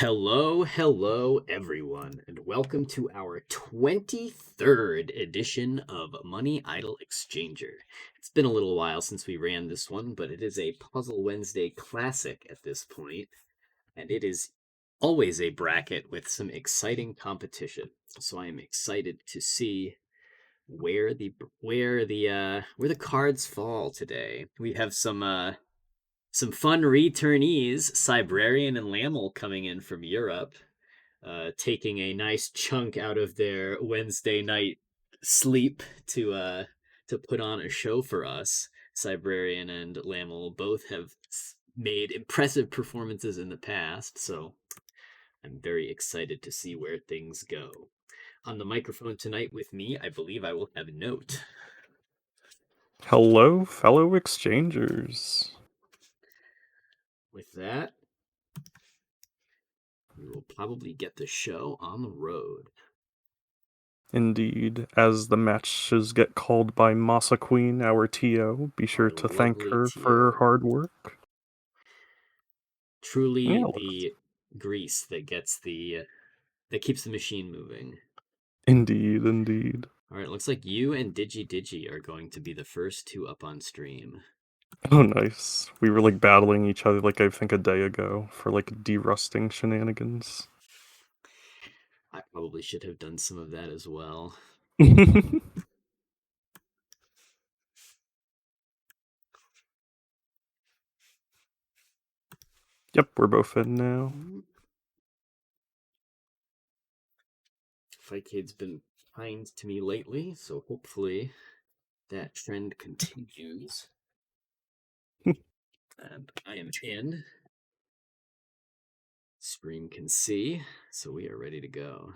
Hello, everyone, and welcome to our 23rd edition of Money Idol Exchanger. It's been a little while since we ran this one, but it is a Puzzle Wednesday classic at this point, and it is always a bracket with some exciting competition. So I am excited to see where the cards fall today. We have some fun returnees, Psybrarian and Laml coming in from Europe, taking a nice chunk out of their Wednesday night sleep to put on a show for us. Psybrarian and Laml both have made impressive performances in the past, so I'm very excited to see where things go. On the microphone tonight with me, I believe I will have Note. Hello, fellow exchangers. With that, we will probably get the show on the road. Indeed, as the matches get called by MasaQueen, our TO, be sure to thank her TO. for her hard work. Truly the grease that keeps the machine moving. Indeed. Alright, looks like you and DigiDigi are going to be the first two up on stream. Oh, nice. We were battling each other I think a day ago for derusting shenanigans. I probably should have done some of that as well. Yep, we're both in now. Fightcade's been kind to me lately, so hopefully that trend continues. And I am in. Stream can see, so we are ready to go.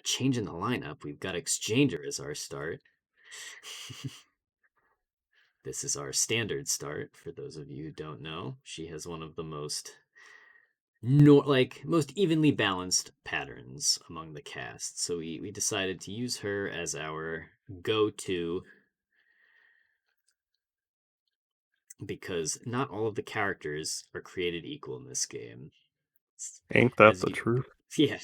Changing the lineup, we've got Exchanger as our start. This is our standard start, for those of you who don't know. She has one of the most evenly balanced patterns among the cast. So we decided to use her as our go-to because not all of the characters are created equal in this game. Ain't that the truth? Yeah.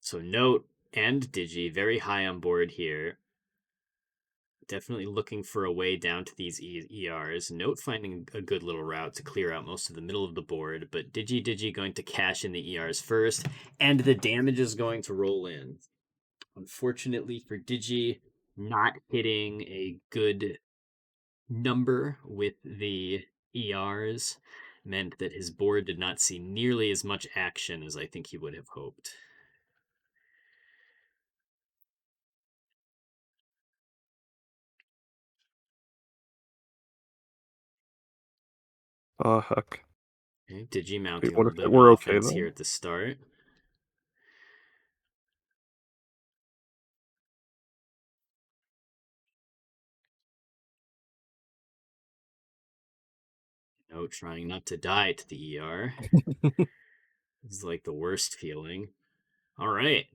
So Note and Digi very high on board here. Definitely looking for a way down to these ERs. Note finding a good little route to clear out most of the middle of the board, but DigiDigi going to cash in the ERs first, and the damage is going to roll in. Unfortunately for Digi, not hitting a good number with the ERs meant that his board did not see nearly as much action as I think he would have hoped. Heck. Okay, Digi mounting Wait, a what little if bit of we're offense okay, here at the start. No, trying not to die to the ER. This is like the worst feeling. All right.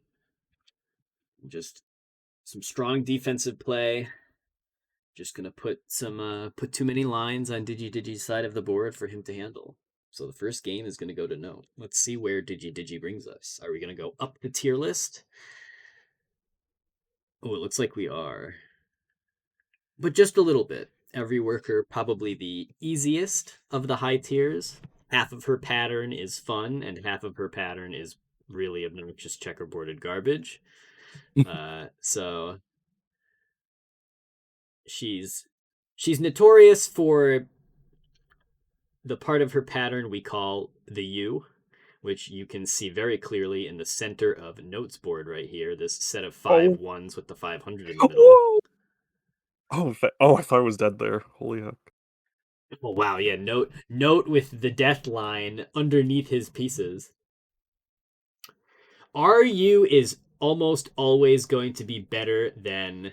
Just some strong defensive play. Just gonna put too many lines on DigiDigi's side of the board for him to handle. So the first game is gonna go to Note. Let's see where DigiDigi brings us. Are we gonna go up the tier list? Oh, it looks like we are. But just a little bit. Every worker probably the easiest of the high tiers. Half of her pattern is fun, and half of her pattern is really obnoxious checkerboarded garbage. So she's notorious for the part of her pattern we call the U, which you can see very clearly in the center of Notes board right here. This set of 5 ones with the 500 in the middle. Oh, I thought I was dead there. Holy heck. Oh wow, yeah, note with the death line underneath his pieces. RU is almost always going to be better than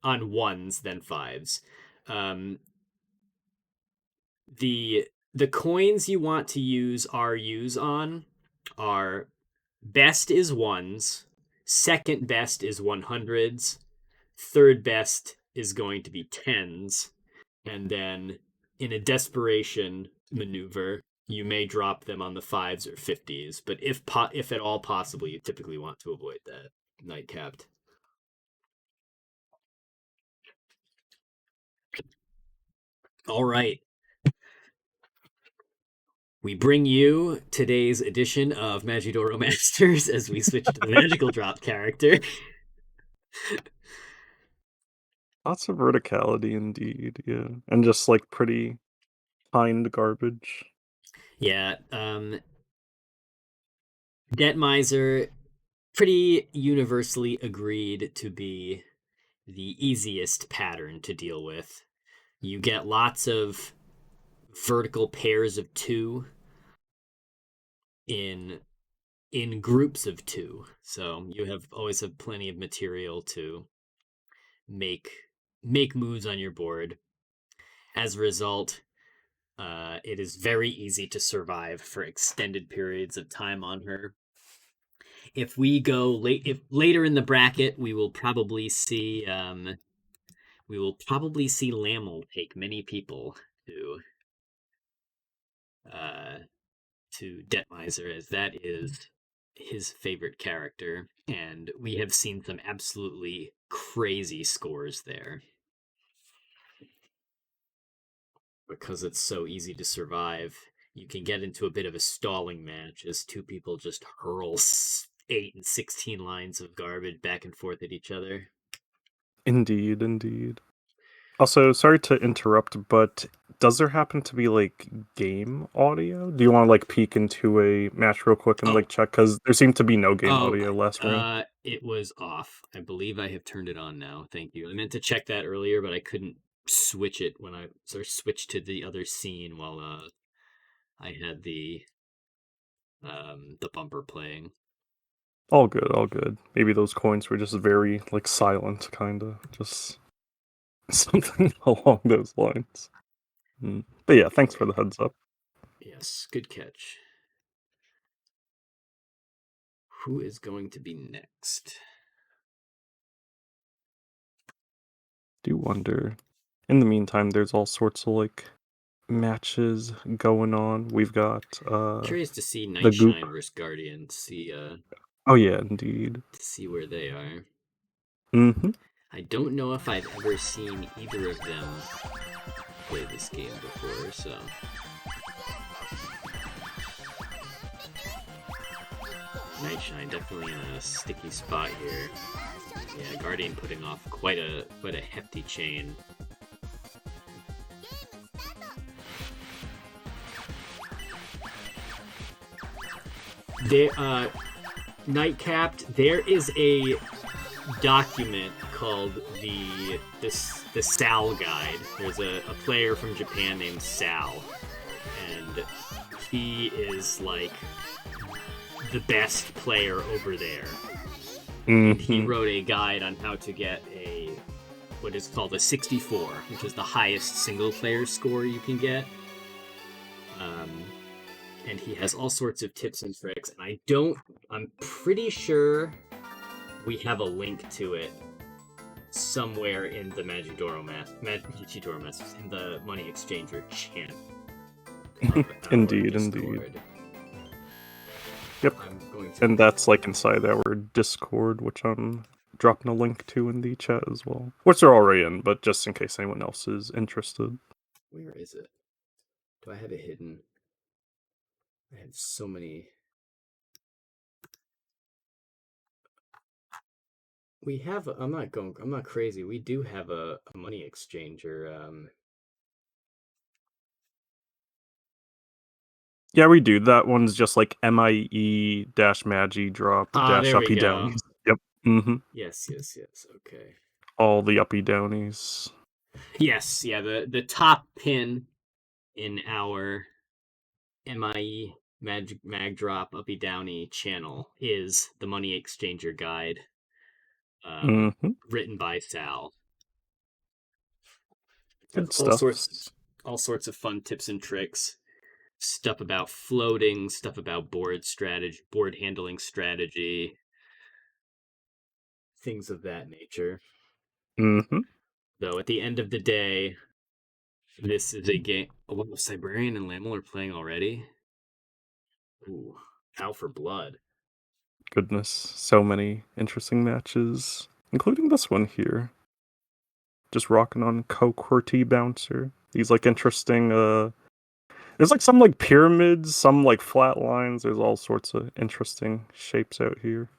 on ones than fives. The coins you want to use RUs on are Best is ones, second best is 100s, third best is going to be tens, and then in a desperation maneuver, you may drop them on the fives or 50s, but if at all possible, you typically want to avoid that nightcapped. All right. We bring you today's edition of Magidoro Masters as we switch to the magical drop character. Lots of verticality indeed, yeah. And just like pretty kind garbage. Yeah, Debt Miser, pretty universally agreed to be the easiest pattern to deal with. You get lots of vertical pairs of two in groups of two, so you always have plenty of material to make moves on your board. As a result, it is very easy to survive for extended periods of time on her. If we go later in the bracket, we will probably see Laml take many people uh, to Debt Miser, as that is his favorite character, and we have seen some absolutely crazy scores there because it's so easy to survive. You can get into a bit of a stalling match as two people just hurl 8 and 16 lines of garbage back and forth at each other. Indeed, indeed. Also, sorry to interrupt, but does there happen to be like game audio? Do you want to like peek into a match real quick and like check? Because there seemed to be no game audio last round. It was off. I believe I have turned it on now. Thank you. I meant to check that earlier, but I couldn't switch it when I switched to the other scene while I had the bumper playing. All good, all good. Maybe those coins were just very like silent, kinda. Just something along those lines. But yeah, thanks for the heads up. Yes, good catch. Who is going to be next? Do wonder. In the meantime, there's all sorts of like matches going on. We've got Curious to see the Goop. Shine versus Guardian. Oh yeah, indeed. To see where they are. Mm-hmm. I don't know if I've ever seen either of them play this game before, so Shine definitely in a sticky spot here. Yeah, Guardian putting off quite a hefty chain. Nightcapped, there is a document called the Sal Guide. There's a player from Japan named Sal, and he is like the best player over there. And he wrote a guide on how to get what is called a 64, which is the highest single player score you can get. And he has all sorts of tips and tricks, and I'm pretty sure we have a link to it somewhere in the Magidoro Masters, in the Money Exchanger channel. Indeed. Yep. And that's like inside our Discord, which I'm dropping a link to in the chat as well. Which they're already in, but just in case anyone else is interested. Where is it? Do I have it hidden? I have so many. We have. I'm not crazy. We do have a money exchanger. Yeah, we do. That one's just like MIE-Magi drop dash There we uppy go. downies. Yep. Mm-hmm. Yes. Okay. All the uppy downies. Yes. Yeah. The top pin in our MIE mag drop uppy downy channel is the money exchanger guide, written by Sal. Good stuff. All sorts of fun tips and tricks. stuff about floating, stuff about board strategy, board handling strategy, things of that nature. Mm-hmm. Though at the end of the day, this is a game. Oh, what, Psybrarian and Laml are playing already? Ooh, out for blood. Goodness, so many interesting matches, including this one here. Just rocking on QWERTY Bouncer. These like interesting there's like some like pyramids, some like flat lines, there's all sorts of interesting shapes out here.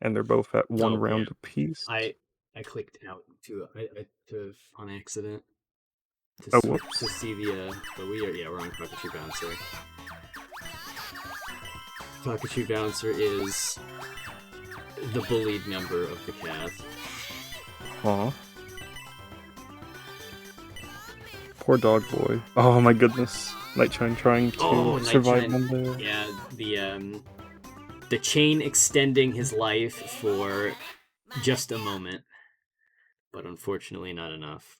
And they're both at one round apiece. I clicked out to on accident to Oh, switch whoops. to Sevia, but we're on Kakashi Bouncer. Kakashi Bouncer is the bullied member of the cast. Aw. Poor dog boy. Oh my goodness. Nightshine trying to survive on there. Yeah, the chain extending his life for just a moment, but unfortunately not enough.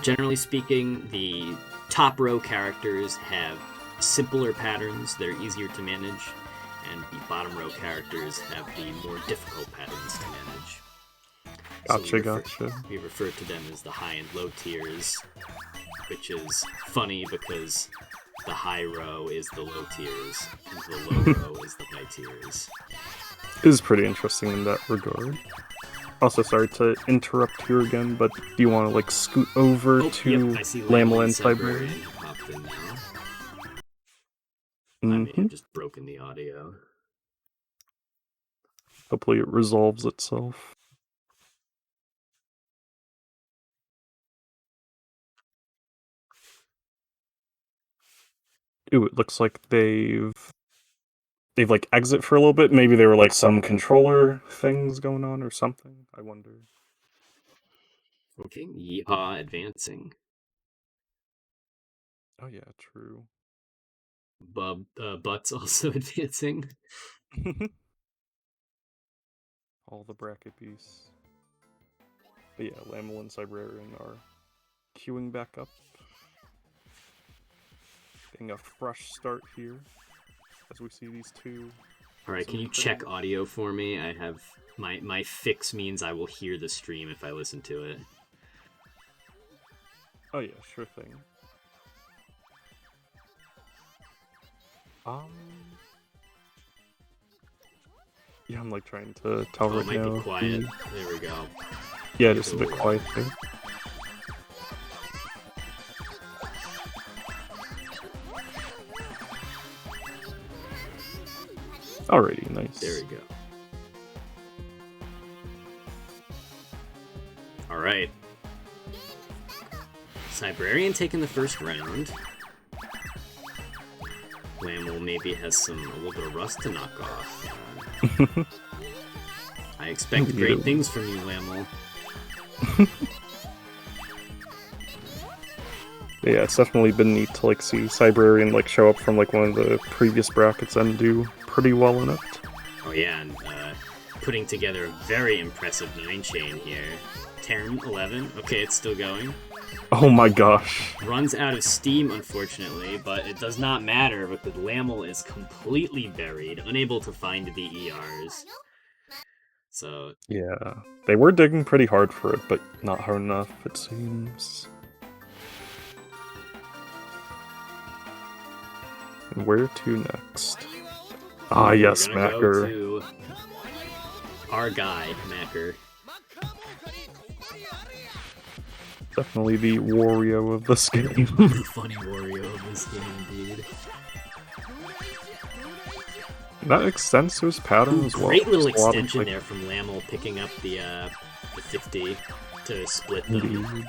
Generally speaking, the top row characters have simpler patterns that are easier to manage, and the bottom row characters have the more difficult patterns to manage. Gotcha. We refer to them as the high and low tiers, which is funny because the high row is the low tiers, and the low row is the high tiers. It is pretty interesting in that regard. Also, sorry to interrupt here again, but do you want to like scoot over to Laml and Psybrarian? I may have just broken the audio. Hopefully it resolves itself. Ooh, it looks like they've like exit for a little bit. Maybe there were like some controller things going on or something. I wonder. Okay, Yeehaw advancing. Oh yeah, true. Butz also advancing. All the bracket beasts. But yeah, Laml and Psybrarian are queuing back up. Getting a fresh start here as we see these two. Alright, can you check audio for me? I have my fix means I will hear the stream if I listen to it. Oh yeah, sure thing. Yeah, I'm like trying to tell right now. It might be quiet. There we go. Yeah, just a bit quiet there. Alrighty, nice. There we go. Alright. Psybrarian taking the first round. Laml maybe has a little bit of rust to knock off. I expect great things from you, Laml. Yeah, it's definitely been neat to like see Psybrarian like show up from like one of the previous brackets and do pretty well in it. Oh yeah, and putting together a very impressive 9-chain here. 10, 11, okay, it's still going. Oh my gosh. Runs out of steam, unfortunately, but it does not matter because Laml is completely buried, unable to find the ERs. So... yeah, they were digging pretty hard for it, but not hard enough, it seems. And where to next? Ah, yes, Macker. Go to our guy, Macker. Definitely the Wario of this game. The funny Wario of this game, indeed. That extends to his pattern as well. Great little extension there from Laml picking up the 50 to split them. Indeed.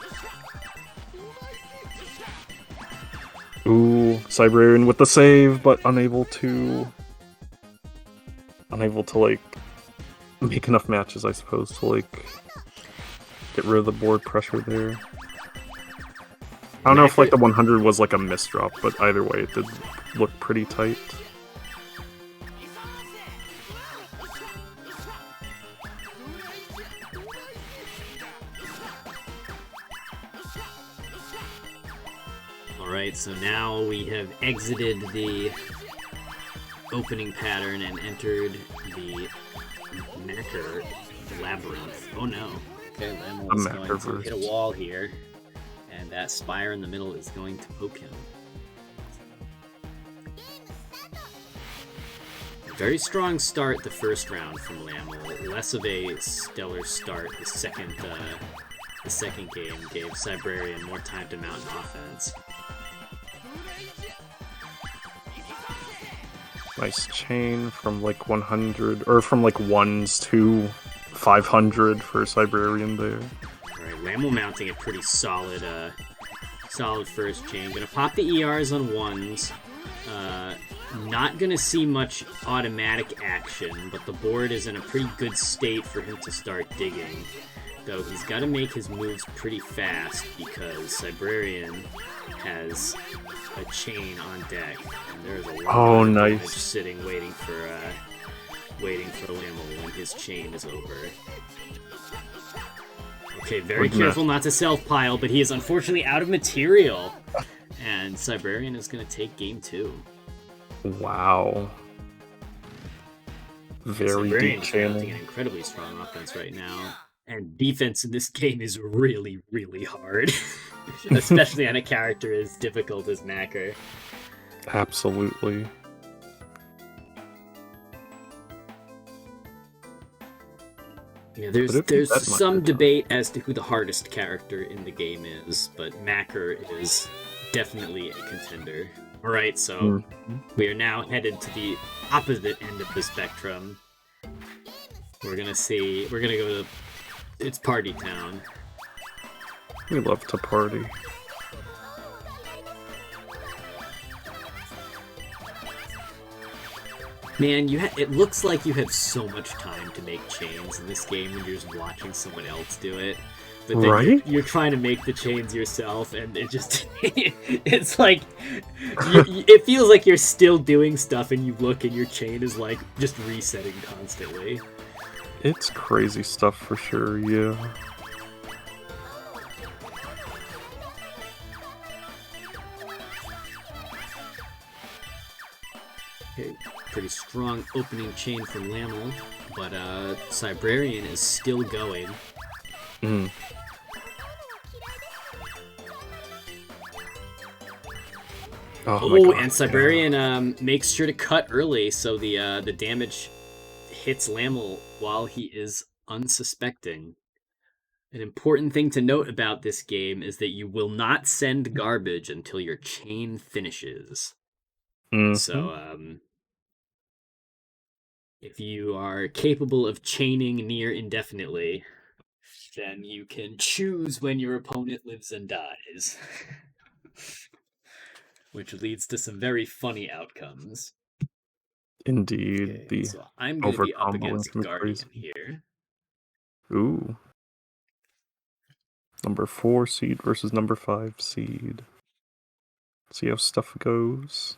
Ooh, Psybrarian with the save, but unable to like make enough matches, I suppose, to like get rid of the board pressure there. I don't know if like the 100 was like a misdrop, but either way, it did look pretty tight. Alright, so now we have exited the opening pattern and entered the Macker Labyrinth. Oh no. Okay, Laml is going to hit a wall here, and that spire in the middle is going to poke him. Very strong start the first round from Laml. Less of a stellar start the second game gave Psybrarian more time to mount an offense. Nice chain from like 100, or from like 1s to 500 for Psybrarian there. Alright, Laml mounting a pretty solid first chain. Gonna pop the ERs on 1s. Not gonna see much automatic action, but the board is in a pretty good state for him to start digging. Though he's got to make his moves pretty fast because Psybrarian has a chain on deck, and there's a lot of damage sitting waiting for Laml when his chain is over. Okay, very careful not to self-pile, but he is unfortunately out of material, and Psybrarian is going to take game 2. Wow. Very deep channel. An incredibly strong offense right now. And defense in this game is really, really hard. Especially on a character as difficult as Macker. Absolutely. Yeah, there's some debate as to who the hardest character in the game is, but Macker is definitely a contender. Alright, so we are now headed to the opposite end of the spectrum. We're gonna go to it's Party Town. We love to party. Man, it looks like you have so much time to make chains in this game when you're just watching someone else do it. But then you're trying to make the chains yourself, and it just it's like it feels like you're still doing stuff, and you look and your chain is like just resetting constantly. It's crazy stuff for sure, yeah. Okay, pretty strong opening chain from Laml, but Psybrarian is still going. Oh, and Psybrarian makes sure to cut early, so the damage hits Laml while he is unsuspecting. An important thing to note about this game is that you will not send garbage until your chain finishes. So, if you are capable of chaining near indefinitely, then you can choose when your opponent lives and dies. Which leads to some very funny outcomes. Indeed. Okay, so I'm going to be up against Guardian here. Ooh. Number 4 seed versus number 5 seed. See how stuff goes.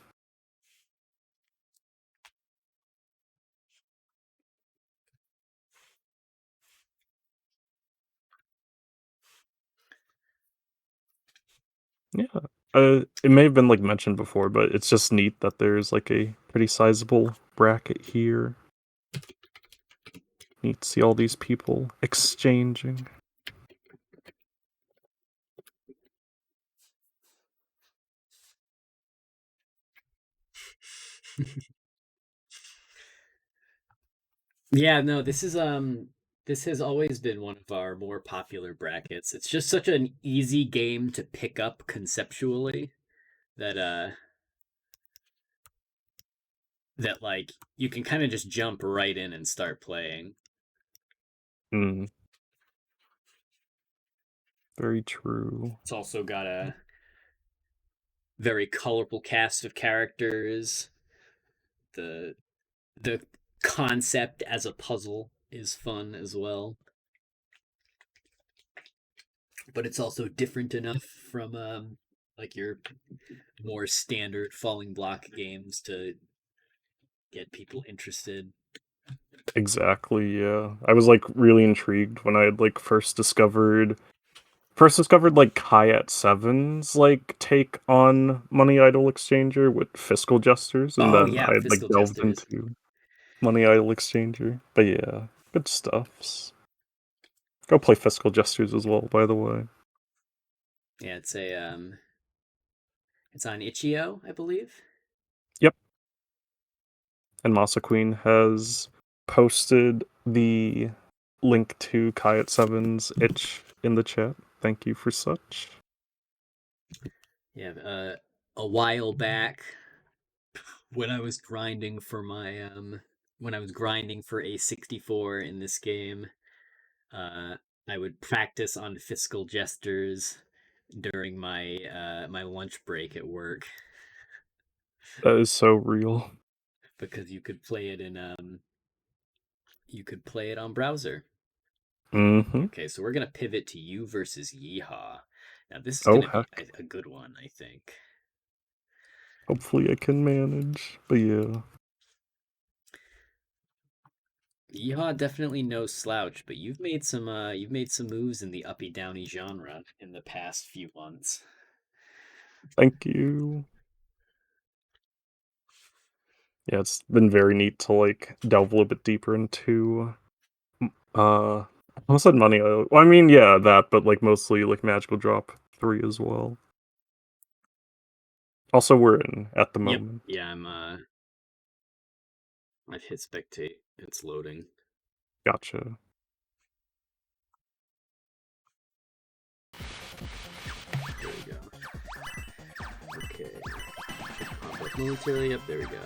Yeah. It may have been like mentioned before, but it's just neat that there's like a pretty sizable bracket here. Neat to see all these people exchanging. Yeah, no, this has always been one of our more popular brackets. It's just such an easy game to pick up conceptually that like you can kind of just jump right in and start playing. Very true. It's also got a very colorful cast of characters. The concept as a puzzle is fun as well. But it's also different enough from like your more standard falling block games to get people interested. Exactly, yeah. I was like really intrigued when I had like first discovered first discovered like Kai at Seven's like take on Money Idol Exchanger with Fiscal Jesters, and Oh then yeah, I had like Fiscal delved Jesters. into Money Idol Exchanger. But yeah, good stuffs. Go play Fiscal Jesters as well, by the way. Yeah, it's on Itch.io, I believe. Yep. And MasaQueen has posted the link to Kai at Seven's itch in the chat. Thank you for such. Yeah, a while back when I was grinding for a 64 in this game, I would practice on Fiscal Jesters during my lunch break at work That is so real. because you could play it on browser. Mm-hmm. Okay, so we're gonna pivot to you versus Yeehaw. Now this is Oh gonna be heck. a good one, I think. Hopefully I can manage. But yeah. Yeehaw definitely no slouch, but you've made some moves in the uppy downy genre in the past few months. Thank you. Yeah, it's been very neat to like delve a little bit deeper into I almost said Money Island. Well, I mean, yeah, that, but like mostly like Magical Drop 3 as well. Also, we're in at the Yep. moment. Yeah, I've hit spectate. It's loading. Gotcha. There we go. Okay. Pop up momentarily. Yep, there we go.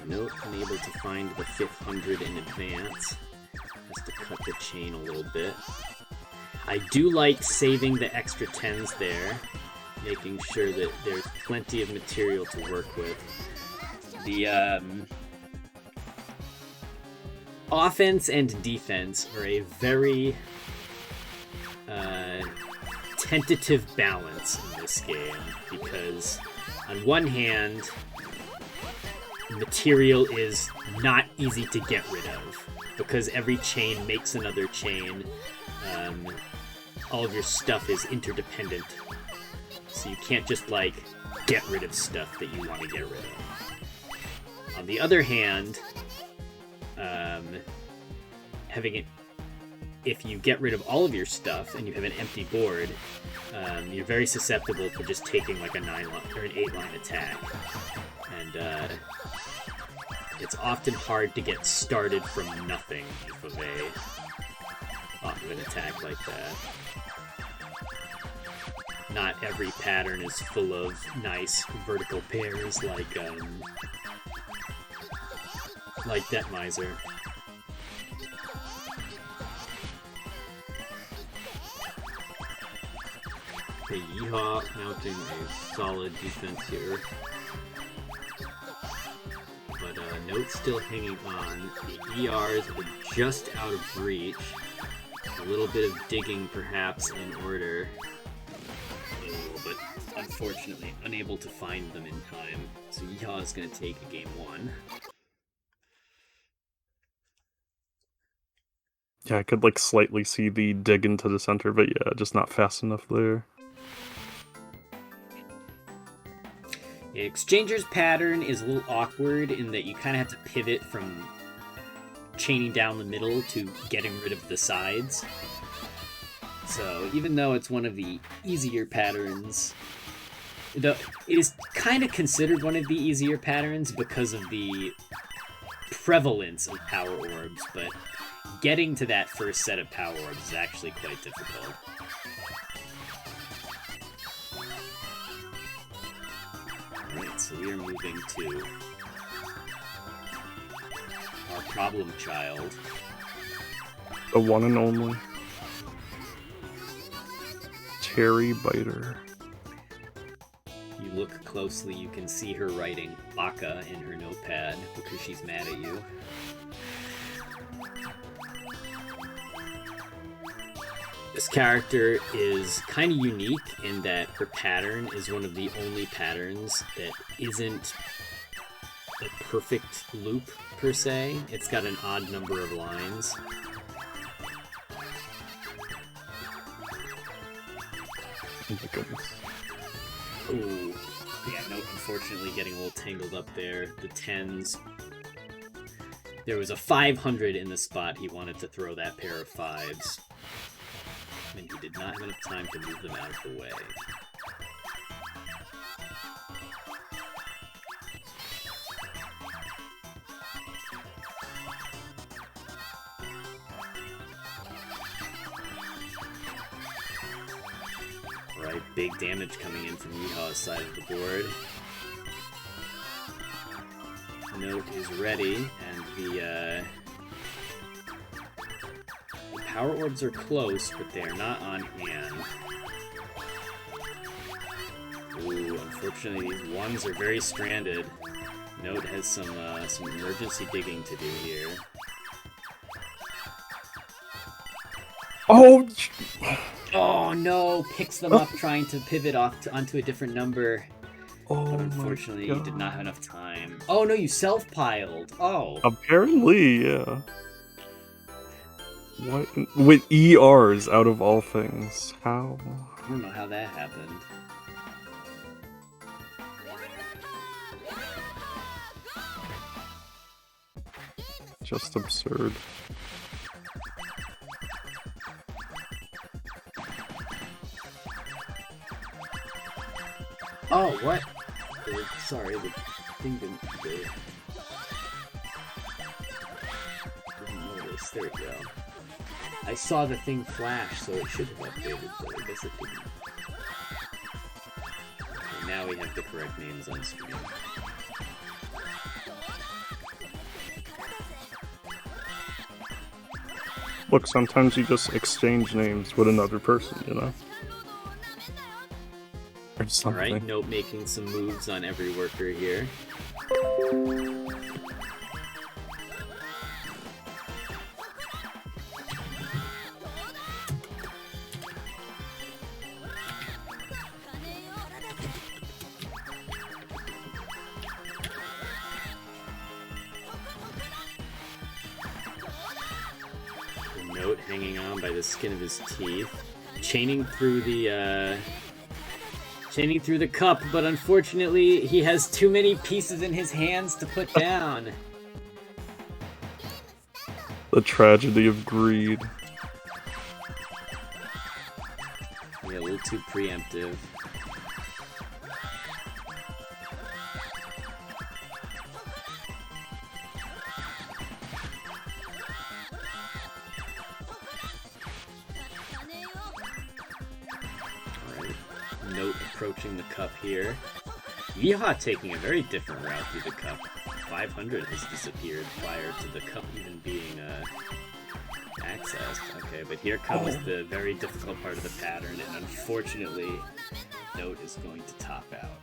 Note unable to find the 500 in advance. Has to cut the chain a little bit. I do like saving the extra 10s there, making sure that there's plenty of material to work with. The offense and defense are a very tentative balance in this game because on one hand, material is not easy to get rid of because every chain makes another chain. All of your stuff is interdependent, so you can't just like get rid of stuff that you want to get rid of. On the other hand, if you get rid of all of your stuff and you have an empty board, you're very susceptible to just taking like a 9 or an 8-line attack, and it's often hard to get started from nothing off of an attack like that. Not every pattern is full of nice vertical pairs like Debt Miser. Okay, Yeehaw mounting a solid defense here. But Note's still hanging on. The ERs are just out of reach. A little bit of digging perhaps in order. Oh, but unfortunately unable to find them in time. So Yeehaw is going to take a game 1. Yeah, I could like slightly see the dig into the center, but yeah, just not fast enough there. Exchanger's pattern is a little awkward in that you kind of have to pivot from chaining down the middle to getting rid of the sides. So even though it's one of the easier patterns, it is kind of considered one of the easier patterns because of the prevalence of power orbs, but getting to that first set of power orbs is actually quite difficult. Alright, so we are moving to our problem child. The one and only Cherry Biter. You look closely, you can see her writing Baka in her notepad because she's mad at you. This character is kind of unique in that her pattern is one of the only patterns that isn't perfect loop, per se. It's got an odd number of lines. Oh my goodness. Ooh. Yeah, Note unfortunately getting a little tangled up there. The 10s. There was a 500 in the spot he wanted to throw that pair of 5s. And he did not have enough time to move them out of the way. Right, big damage coming in from Yeehaw's side of the board. Note is ready, and the power orbs are close, but they are not on hand. Ooh, unfortunately, these ones are very stranded. Note has some emergency digging to do here. Oh! Oh no! Picks them up trying to pivot off onto a different number. Oh, But unfortunately, you did not have enough time. Oh no, you self-piled! Oh! Apparently, yeah. What? With ERs out of all things. How? I don't know how that happened. Just absurd. Oh, what? Sorry, the thing didn't notice. There we go. I saw the thing flash, so it should have updated, but I guess it didn't. Okay, now we have the correct names on screen. Look, sometimes you just exchange names with another person, you know? Or something. Alright, Note making some moves on every worker here. Note hanging on by the skin of his teeth. Chaining through the cup, but unfortunately he has too many pieces in his hands to put down. The tragedy of greed. Yeah, a little too preemptive. Note approaching the cup here. Yeehaw taking a very different route through the cup. 500 has disappeared prior to the cup even being accessed. Okay, but here comes the very difficult part of the pattern, and unfortunately, Note is going to top out.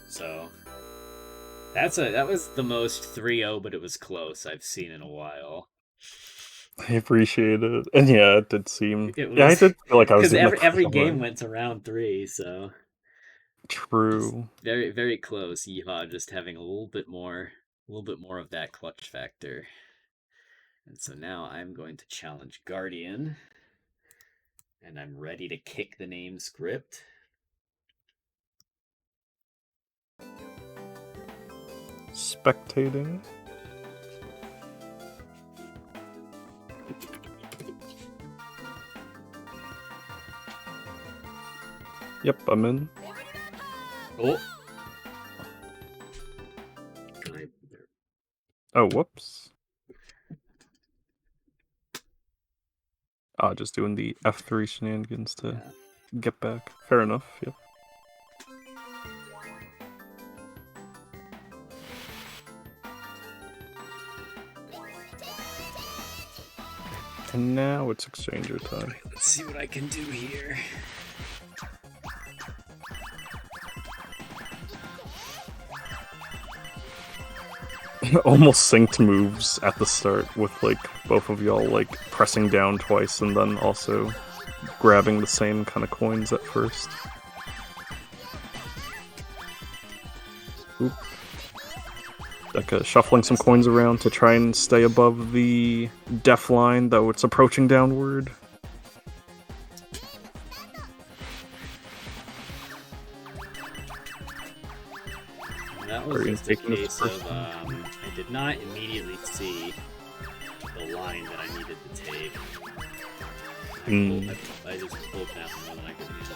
So that was the most 3-0, but it was close I've seen in a while. I appreciate it. And yeah, it did seem... It was, yeah, I did feel like I was because in every game went to round 3, so... True. It's very, very close. Yeehaw just having a little bit more of that clutch factor. And so now I'm going to challenge Guardian. And I'm ready to kick the name script. Spectating. Yep, I'm in. Oh! Oh, whoops. Just doing the F3 shenanigans to get back. Fair enough, yep. And now it's exchanger time. Right, let's see what I can do here. Almost synced moves at the start with like both of y'all like pressing down twice and then also grabbing the same kind of coins at first. Oop. Deka shuffling some coins around to try and stay above the def line, though it's approaching downward. That was just a case of I did not immediately see the line that I needed to take. I just pulled down more than I could handle.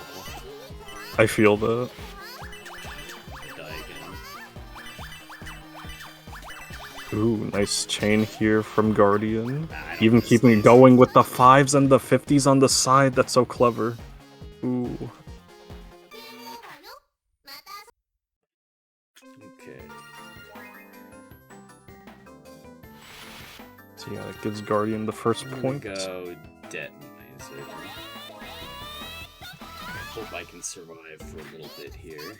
I feel that. I die again. Ooh, nice chain here from Guardian. Even keeping it going with the 5s and the 50s on the side, that's so clever. Ooh. Okay. So yeah, that gives Guardian the first point. Go Detonator. Hope I can survive for a little bit here.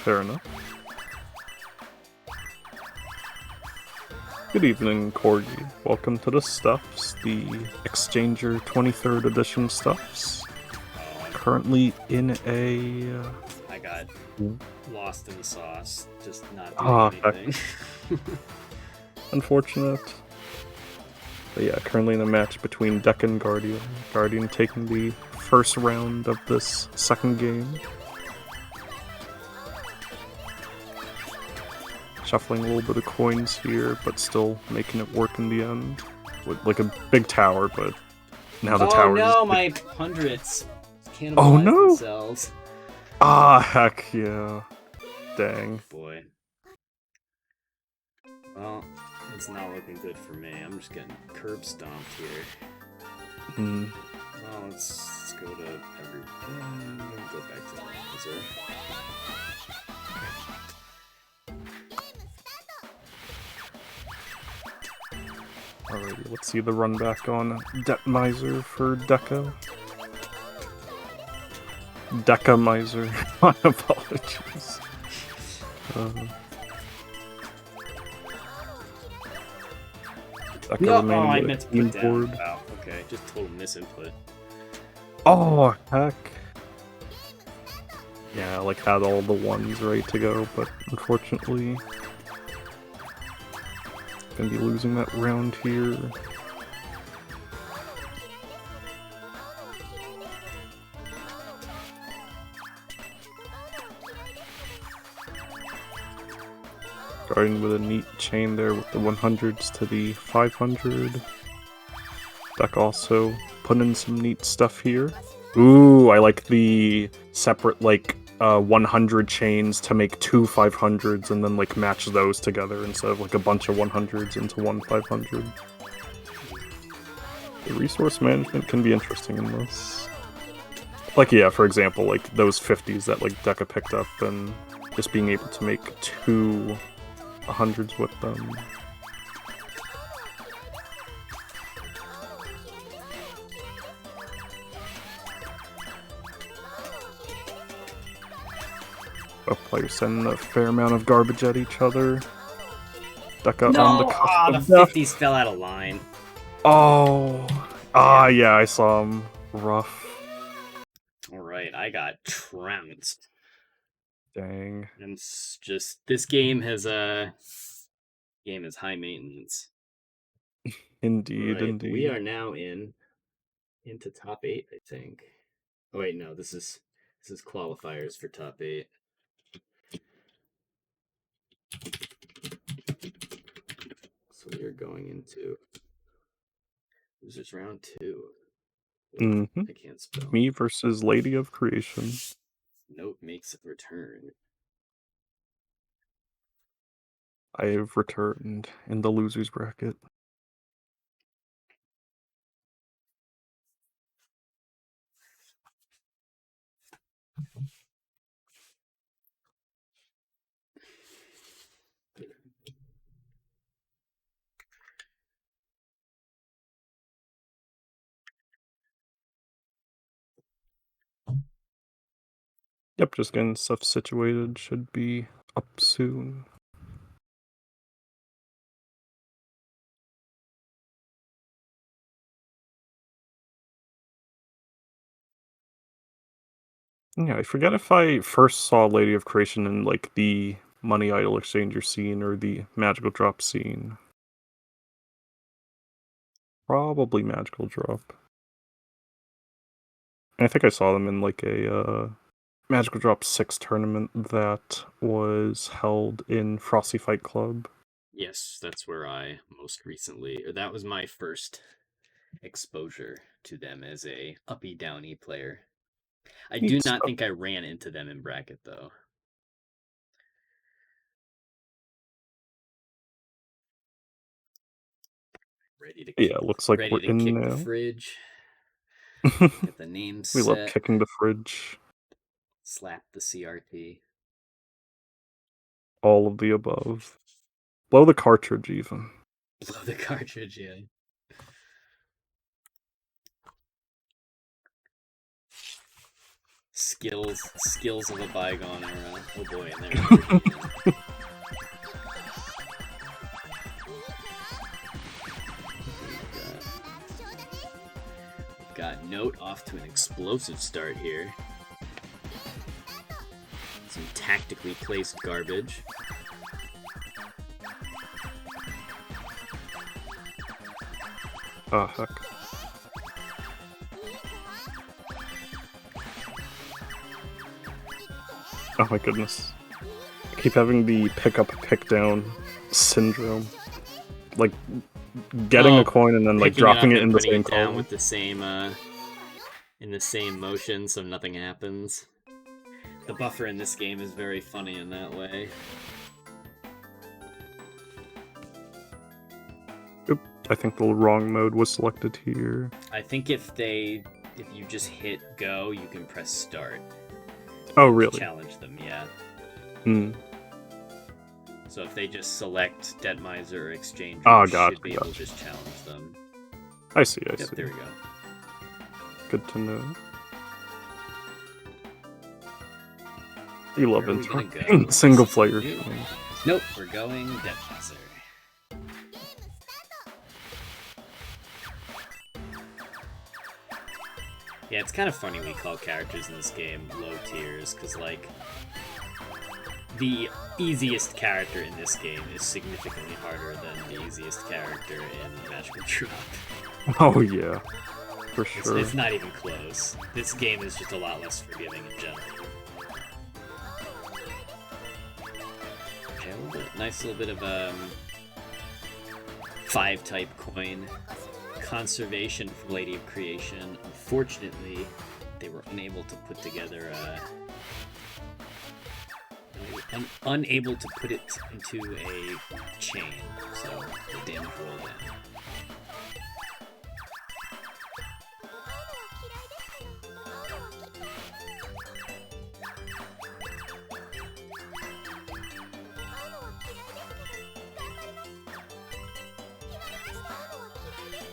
Fair enough. Good evening, Corgi. Welcome to the Stuffs, the Exchanger 23rd edition Stuffs. Currently in a... I got lost in the sauce, just not doing anything. Unfortunate. But yeah, currently in a match between Deka and Guardian. Guardian taking the first round of this second game. Shuffling a little bit of coins here, but still making it work in the end. With like a big tower, but now the tower no, is... my hundreds cannibalize themselves. Ah, heck yeah. Dang. Boy. Well, it's not looking good for me. I'm just getting curb stomped here. Well, let's go to everyone. Go back to the laser. Alrighty, let's see the run back on Det Miser for Deka. Deka Miser. My apologies. No, I meant to put down. Wow, okay, just total misinput. Oh, heck. Yeah, I like had all the ones ready to go, but unfortunately gonna be losing that round here. Starting with a neat chain there with the 100s to the 500. Deka also putting in some neat stuff here. Ooh, I like the separate, like, 100 chains to make 2 500s and then, like, match those together instead of, like, a bunch of 100s into one 500. The resource management can be interesting in this. Like, yeah, for example, like, those 50s that, like, Deka picked up and just being able to make 2 100s with them. Both players sending a fair amount of garbage at each other. Deka on the cusp of the death. 50s fell out of line. Oh. Yeah, I saw him. Rough. Alright, I got trounced. Dang. And just, this game has game is high maintenance. Indeed, right, indeed. We are now into top 8, I think. Oh wait, no, this is qualifiers for top 8. So we are going into losers round 2. I can't spell. Me versus LadyOfCreation. Note makes a return. I have returned in the losers bracket. Yep, just getting stuff situated. Should be up soon. Yeah, I forget if I first saw Lady of Creation in like the money idol exchanger scene or the magical drop scene. Probably magical drop. And I think I saw them in like a magical drop 6 tournament that was held in Frosty Fight Club. Yes, that's where I most recently, or that was my first exposure to them as a uppy downy player. I do Neat not stuff. think I ran into them in bracket though. Ready to Yeah, kick, looks like we're ready to in kick the now. fridge. Get the name We love set. kicking the fridge. Slap the CRT. All of the above. Blow the cartridge even. Blow the cartridge, yeah. Skills of a bygone era. Oh boy, and there. Got Note off to an explosive start here. Some tactically placed garbage. Ah, heck. Oh my goodness. I keep having the pick up, pick down syndrome. Like, getting a coin and then like dropping it in the same column. With the same in the same motion, so nothing happens. The buffer in this game is very funny in that way. Oop, I think the wrong mode was selected here. I think if you just hit go, you can press start. Oh, really? Challenge them, yeah. Hmm. So if they just select Debt Miser or Exchange, you should be able to just challenge them. I see, I see. There we go. Good to know. You love it. Single player. Nope, we're going Debt Miser. Yeah, it's kind of funny we call characters in this game low tiers, because, like, the easiest character in this game is significantly harder than the easiest character in Magical Drop. Oh, yeah. For sure. It's not even close. This game is just a lot less forgiving in general. Okay, nice little bit of 5-type coin. Conservation from Lady of Creation. Unfortunately, they were unable to put together unable to put it into a chain, so the damage rolled in.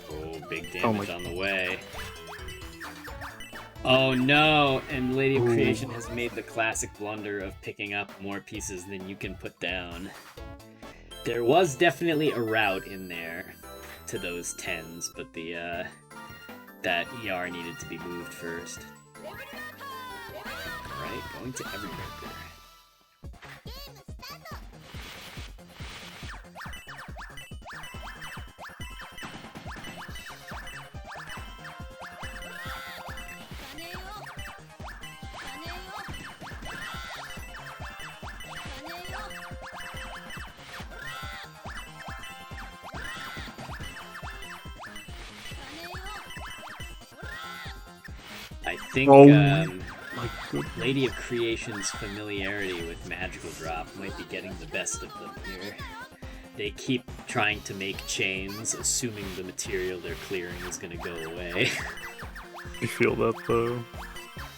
Oh, big damage on the way. Oh no, and Lady of Creation has made the classic blunder of picking up more pieces than you can put down. There was definitely a route in there to those 10s, but that ER needed to be moved first. Alright, going to every burger. I think Lady of Creation's familiarity with Magical Drop might be getting the best of them here. They keep trying to make chains, assuming the material they're clearing is going to go away. You feel that, though?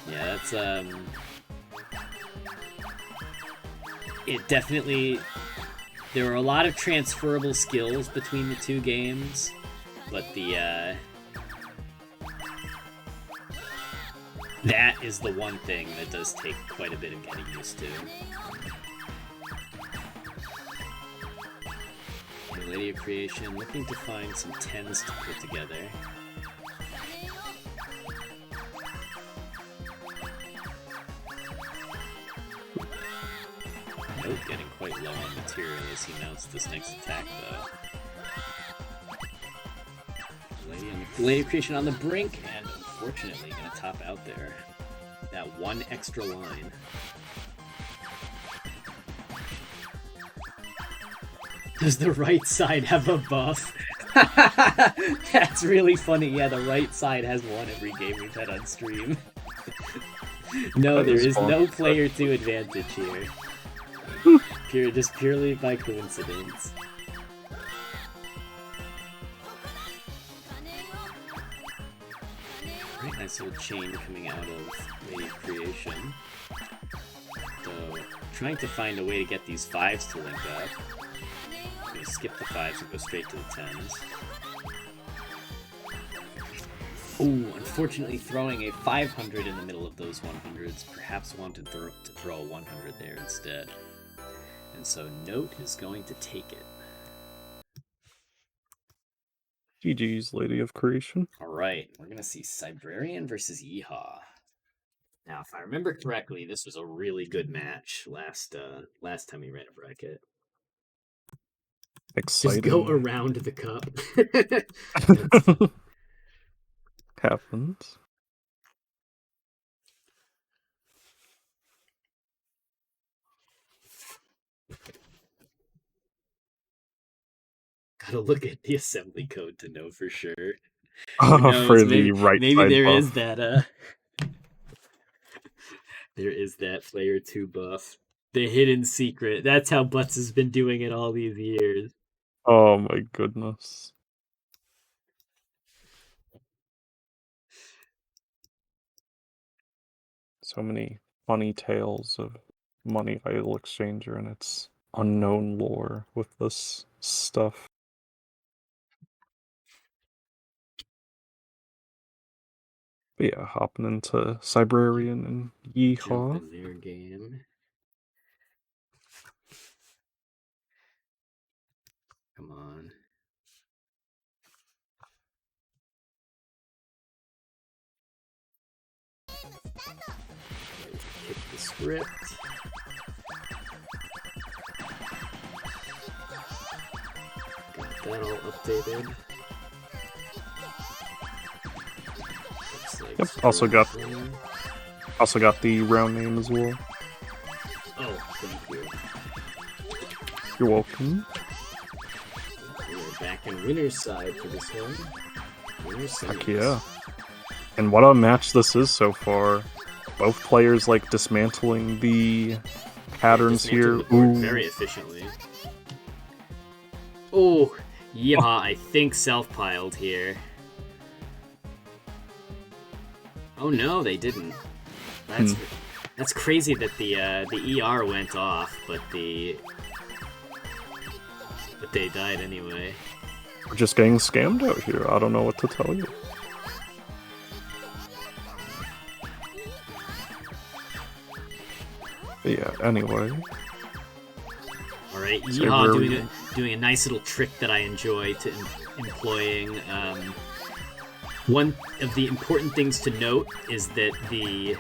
Yeah, that's, it definitely... There are a lot of transferable skills between the two games, but that is the one thing that does take quite a bit of getting used to. And Lady of Creation looking to find some 10s to put together. momentarily as he mounts this next attack, though. LadyOfCreation on the brink, and unfortunately gonna top out there. That one extra line. Does the right side have a buff? That's really funny. Yeah, the right side has one every game we've had on stream. No, there is no player 2 advantage here. Just purely by coincidence. Very nice little chain coming out of LadyOfCreation. So, trying to find a way to get these 5s to link up. I'm gonna skip the 5s and go straight to the 10s. Ooh, unfortunately throwing a 500 in the middle of those 100s. Perhaps wanted to throw a 100 there instead. And so Note is going to take it. GG's LadyOfCreation. Alright, we're gonna see Psybrarian versus Yeehaw. Now, if I remember correctly, this was a really good match last time we ran a bracket. Exciting. Just go around the cup. Happens. Gotta look at the assembly code to know for sure. For the right maybe side there buff. is that there is that player 2 buff. The hidden secret. That's how Butz has been doing it all these years. Oh my goodness. So many funny tales of Money Idol Exchanger and its unknown lore with this stuff. But yeah, hopping into Psybrarian and Yeehaw. Jump in their game. Come on. Hit the script. Got that all updated. Like yep, also got the round name as well. Oh, thank you. You're welcome. We're back in winner's side for this one. Winner's side. Heck yeah. And what a match this is so far. Both players like dismantling the patterns here. The board very efficiently. Oh, yeah, I think self-piled here. Oh no, they didn't. That's crazy that the ER went off, but they died anyway. We're just getting scammed out here. I don't know what to tell you. But yeah, anyway. Alright, Yeehaw doing a nice little trick that I enjoy to employing. One of the important things to note is that the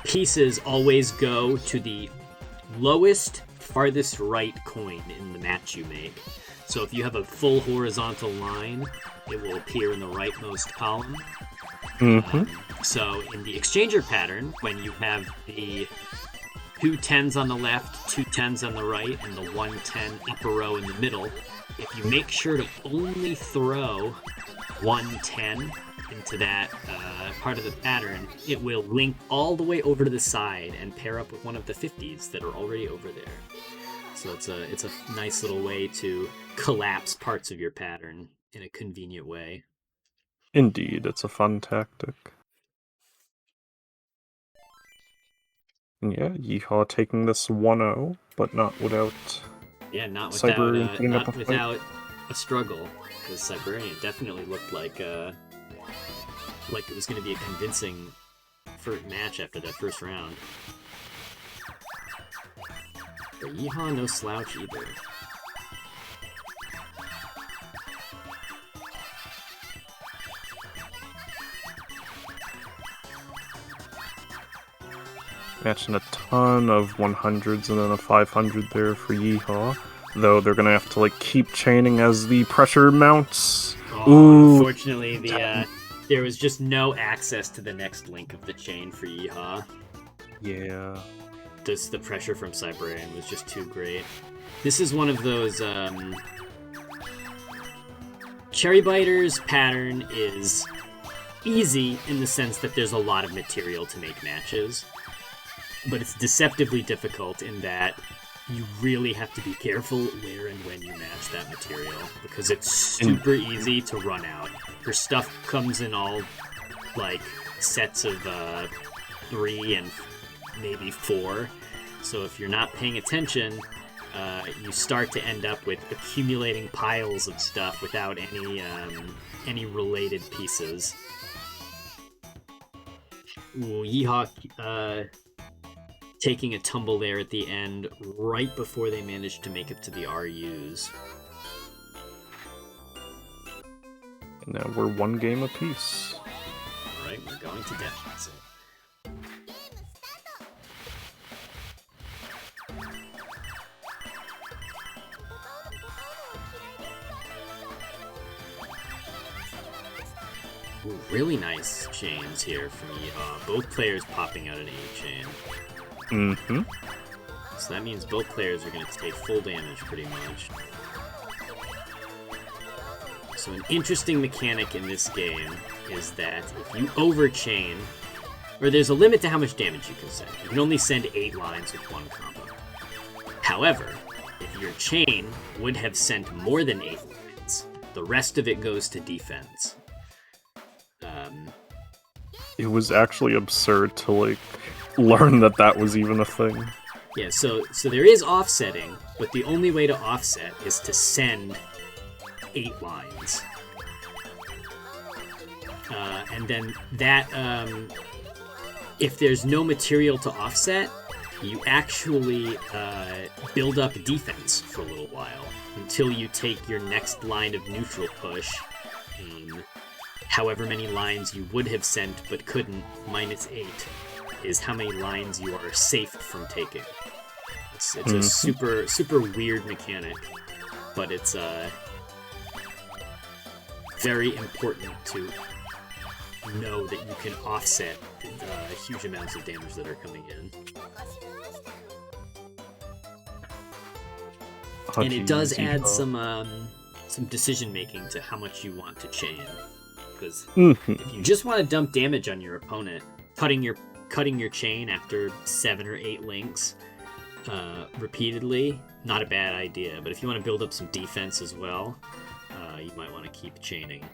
pieces always go to the lowest, farthest right coin in the match you make. So if you have a full horizontal line, it will appear in the rightmost column. So in the exchanger pattern, when you have the 2 10s on the left, 2 10s on the right, and the 1 10 upper row in the middle, if you make sure to only throw 1 10 into that part of the pattern, it will link all the way over to the side and pair up with one of the 50s that are already over there. So it's a nice little way to collapse parts of your pattern in a convenient way. Indeed, it's a fun tactic. And yeah, Yeehaw taking this 1-0, but not without... Yeah, not without a struggle, because Psybrarian definitely looked like it was going to be a convincing match after that first round. But Yeehaw, no slouch either. Matching a ton of 100s and then a 500 there for Yeehaw. Though they're gonna have to like keep chaining as the pressure mounts. Oh, Ooh. unfortunately, there was just no access to the next link of the chain for Yeehaw. Yeah. The pressure from Psybrarian was just too great. This is one of those Cherry Biter's pattern is easy in the sense that there's a lot of material to make matches, but it's deceptively difficult in that you really have to be careful where and when you match that material, because it's super easy to run out. Her stuff comes in all, like, sets of 3 and maybe 4, so if you're not paying attention, you start to end up with accumulating piles of stuff without any related pieces. Ooh, Yeehaw taking a tumble there at the end, right before they managed to make it to the RUs. And now we're 1 game apiece. Alright, we're going to death. Ooh, really nice chains here from Yeehaw. Both players popping out an 8 chain. Mm-hmm. So that means both players are going to take full damage pretty much. So an interesting mechanic in this game is that if you overchain, or there's a limit to how much damage you can send. You can only send 8 lines with 1 combo. However, if your chain would have sent more than 8 lines, the rest of it goes to defense. It was actually absurd to like learn that that was even a thing. Yeah, so there is offsetting, but the only way to offset is to send 8 lines. And then that, if there's no material to offset, you actually build up defense for a little while until you take your next line of neutral push. However many lines you would have sent but couldn't, minus 8, is how many lines you are safe from taking. It's a super, super weird mechanic, but it's very important to know that you can offset huge amounts of damage that are coming in. And it does add some decision making to how much you want to chain. Because if you just want to dump damage on your opponent, cutting your chain after 7 or 8 links repeatedly, not a bad idea. But if you want to build up some defense as well, you might want to keep chaining.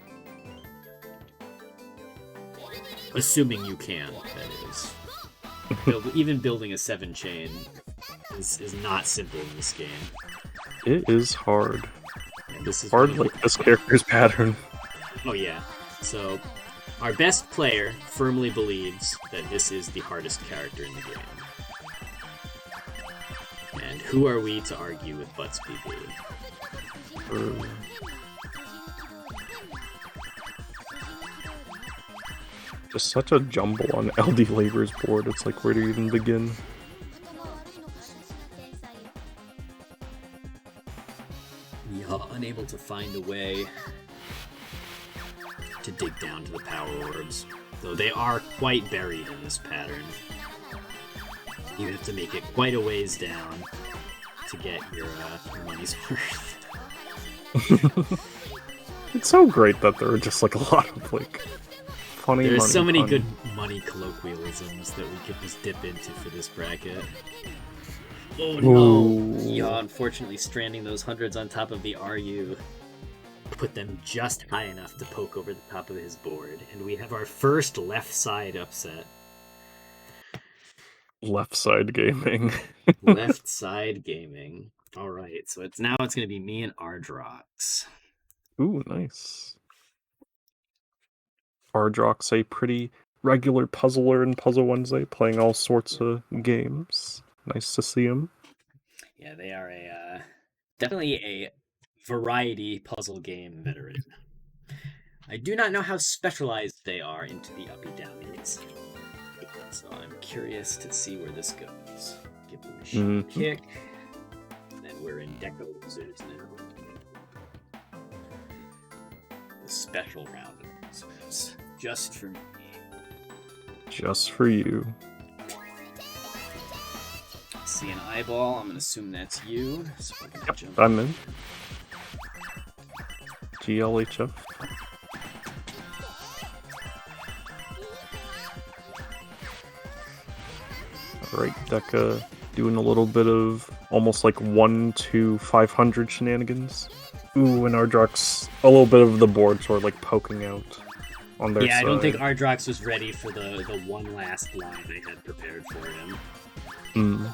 Assuming you can, that is. Even building a 7 chain is not simple in this game. It is hard. And this is hard like this character's pattern. Oh yeah. So, our best player firmly believes that this is the hardest character in the game. And who are we to argue with Butzbb? Just such a jumble on LD Labor's board, it's like, where do you even begin? Yeah, unable to find a way to dig down to the power orbs, though they are quite buried in this pattern. You have to make it quite a ways down to get your money's worth. It's so great that there are just like a lot of like funny. There's so many good money colloquialisms that we could just dip into for this bracket. Oh no! Yeah, unfortunately stranding those hundreds on top of the RU put them just high enough to poke over the top of his board, and we have our first left side upset. Left side gaming. Left side gaming. Alright, so it's going to be me and Ardrox. Ooh, nice. Ardrox, a pretty regular puzzler in Puzzle Wednesday, playing all sorts of games. Nice to see him. Yeah, they are definitely a variety puzzle game veteran. I do not know how specialized they are into the uppy downies. So I'm curious to see where this goes. Give the machine a kick. And then we're in Deka losers now. The special round of losers. Just for me. Just for you. See an eyeball. I'm gonna assume that's you. So we're gonna jump I'm in. GLHF. Alright, Deka doing a little bit of almost like 1 to 500 shenanigans. Ooh, and Ardrox, a little bit of the board sort of like poking out on their side. Yeah, I don't think Ardrox was ready for the one last line they had prepared for him. Ooh,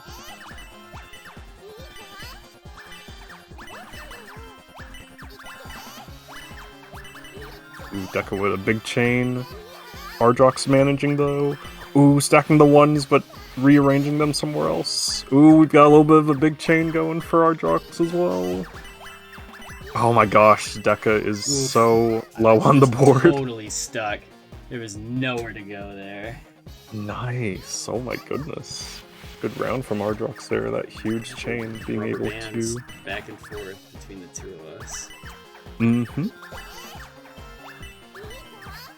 Deka with a big chain. Ardrox managing though. Ooh, stacking the ones but rearranging them somewhere else. Ooh, we've got a little bit of a big chain going for Ardrox as well. Oh my gosh, Deka is so low on the board. Totally stuck. There was nowhere to go there. Nice. Oh my goodness. Good round from Ardrox there. That huge chain being able to back and forth between the two of us.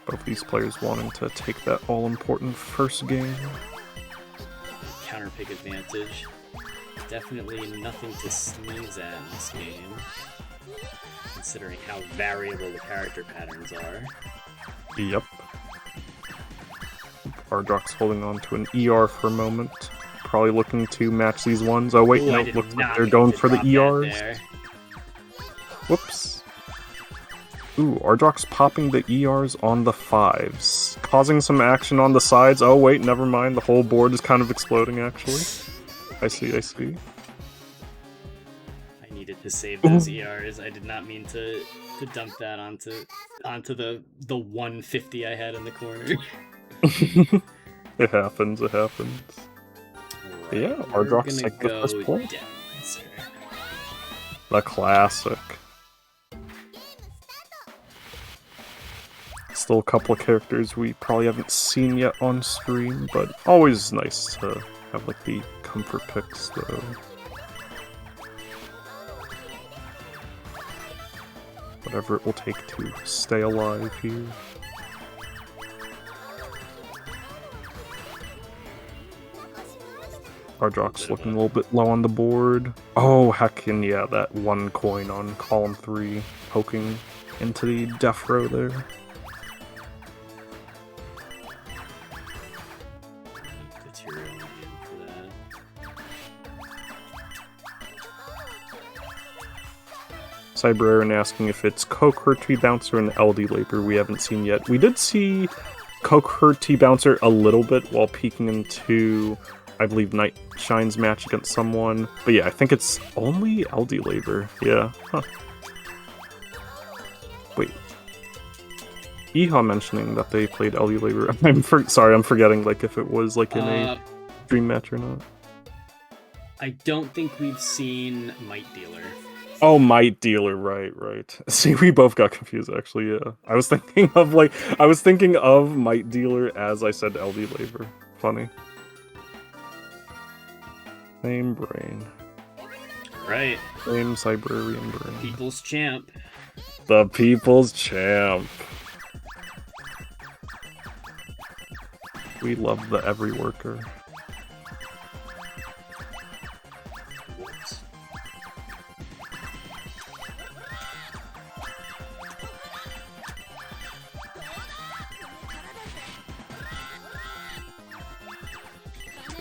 Both these players wanting to take that all-important first game. Counter pick advantage. Definitely nothing to sneeze at in this game, considering how variable the character patterns are. Yep. Ardrox holding on to an ER for a moment. Probably looking to match these ones. Oh wait, no, looks like they're going for the ERs. Whoops. Ooh, Ardrox popping the ERs on the 5s. Causing some action on the sides. Oh wait, never mind. The whole board is kind of exploding actually. I see. I needed to save those ERs. I did not mean to dump that onto the 150 I had in the corner. It happens. Right, yeah, Ardrox taking the first point. The classic. Still a couple of characters we probably haven't seen yet on stream, but always nice to have like the comfort picks though. Whatever it will take to stay alive here. Ardrox looking a little bit low on the board. Oh, heckin' yeah, that one coin on column 3 poking into the death row there. Psybrarian asking if it's Coker, T-Bouncer, and LD Labor we haven't seen yet. We did see Coker, T-Bouncer a little bit while peeking into, I believe, Night Shine's match against someone. But yeah, I think it's only LD Labor. Yeah. Huh. Wait. Yeehaw mentioning that they played LD Labor. Sorry, I'm forgetting like if it was like in a dream match or not. I don't think we've seen Might Dealer. Oh, Might Dealer, right. See, we both got confused, actually, yeah. I was thinking of Might Dealer as I said LD Labor. Funny. Same brain. Right. Same Psybrarian brain. People's champ. The people's champ. We love the every worker.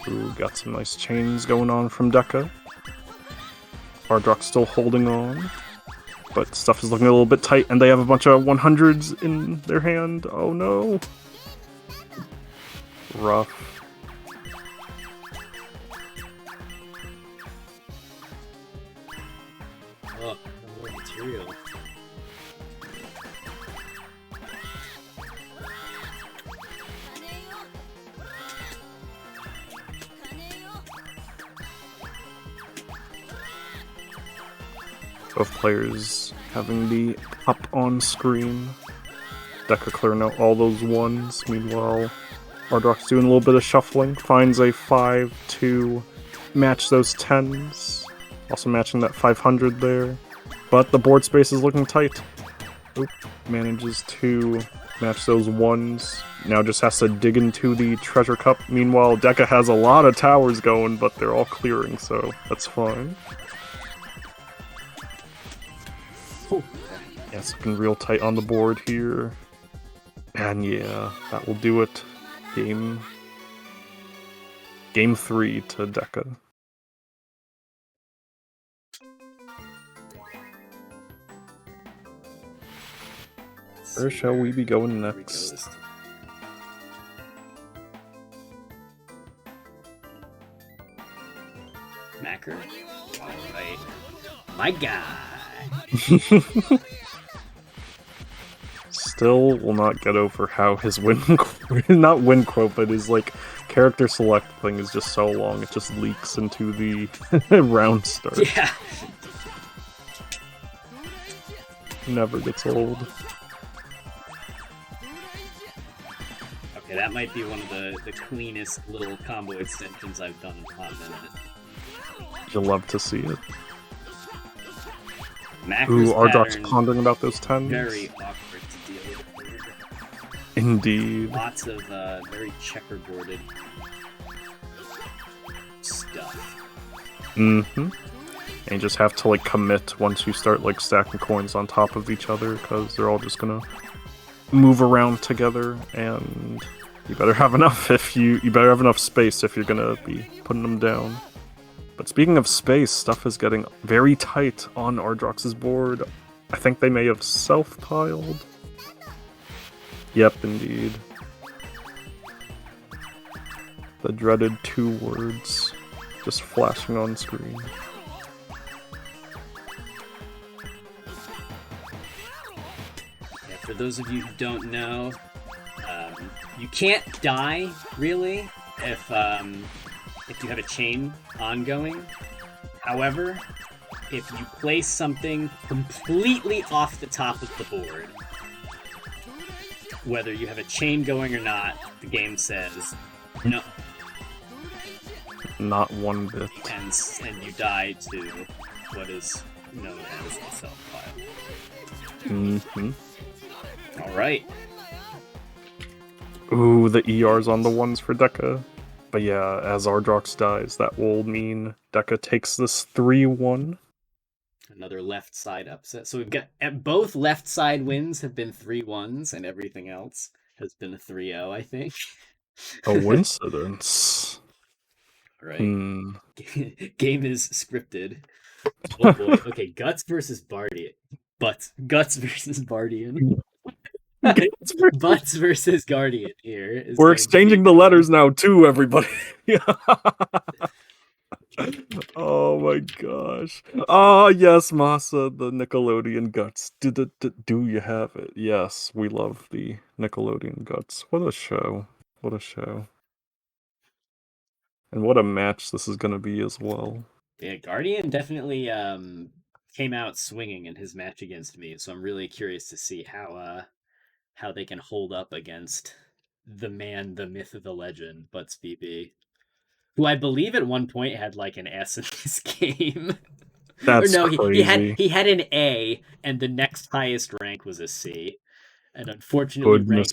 Ooh, got some nice chains going on from Deka. Ardrox still holding on, but stuff is looking a little bit tight, and they have a bunch of 100s in their hand. Oh no. Rough. Oh, no material. Both players having the up on screen. Deka clearing out all those ones. Meanwhile, Ardrox doing a little bit of shuffling, finds a 5 to match those 10s. Also matching that 500 there. But the board space is looking tight. Oop, manages to match those 1s. Now just has to dig into the treasure cup. Meanwhile, Deka has a lot of towers going, but they're all clearing, so that's fine. Yeah, it's looking real tight on the board here. And yeah, that will do it. Game 3 to Deka. Where shall we be going next? Macker? Alright. My guy! Still will not get over how his not win quote, but his like character select thing is just so long, it just leaks into the round start. Yeah. Never gets old. Okay, that might be one of the cleanest little combo extensions I've done in a hot minute. You'll love to see it. Macker's Ooh, Ardrox pondering about those 10s. Very awkward to deal with. Indeed. Lots of very checkerboarded stuff. Mm-hmm. And you just have to like commit once you start like stacking coins on top of each other, because they're all just gonna move around together, and you better have enough you better have enough space if you're gonna be putting them down. But speaking of space, stuff is getting very tight on Ardrox's board. I think they may have self-piled. Yep, indeed. The dreaded 2 words just flashing on screen. Yeah, for those of you who don't know, you can't die, really, if you have a chain ongoing. However, if you place something completely off the top of the board, whether you have a chain going or not, the game says no. Not one bit. And you die to what is known as the self-pile. Mm-hmm. Alright. Ooh, the ER's on the 1s for Deka. But yeah, as Ardrox dies, that will mean Deka takes this 3-1. Another left side upset. So we've got both left side wins have been 3-1s, and everything else has been a 3-0, I think. A coincidence. Right. Game is scripted. Oh boy. Okay, Guts versus Bardian. Guts versus Bardian. Butts versus Guardian here. We're exchanging the letters now too, everybody. Oh my gosh. Oh yes, Masa, the Nickelodeon Guts. Do you have it? Yes, we love the Nickelodeon Guts. What a show. What a show. And what a match this is going to be as well. Yeah, Guardian definitely came out swinging in his match against me, so I'm really curious to see how they can hold up against the man, the myth, the legend, Butzbb, who I believe at one point had like an S in this game. That's or no, crazy. he had an A, and the next highest rank was a C. And unfortunately,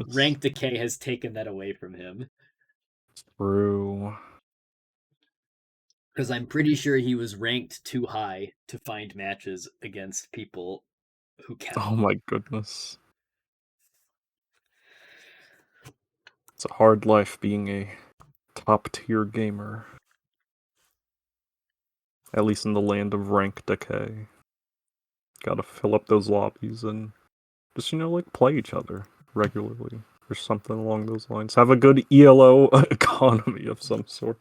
Rank Decay has taken that away from him. True. Because I'm pretty sure he was ranked too high to find matches against people who can. Oh my goodness. It's a hard life being a top-tier gamer. At least in the land of Rank Decay. Gotta fill up those lobbies and just, like, play each other regularly. Or something along those lines. Have a good ELO economy of some sort.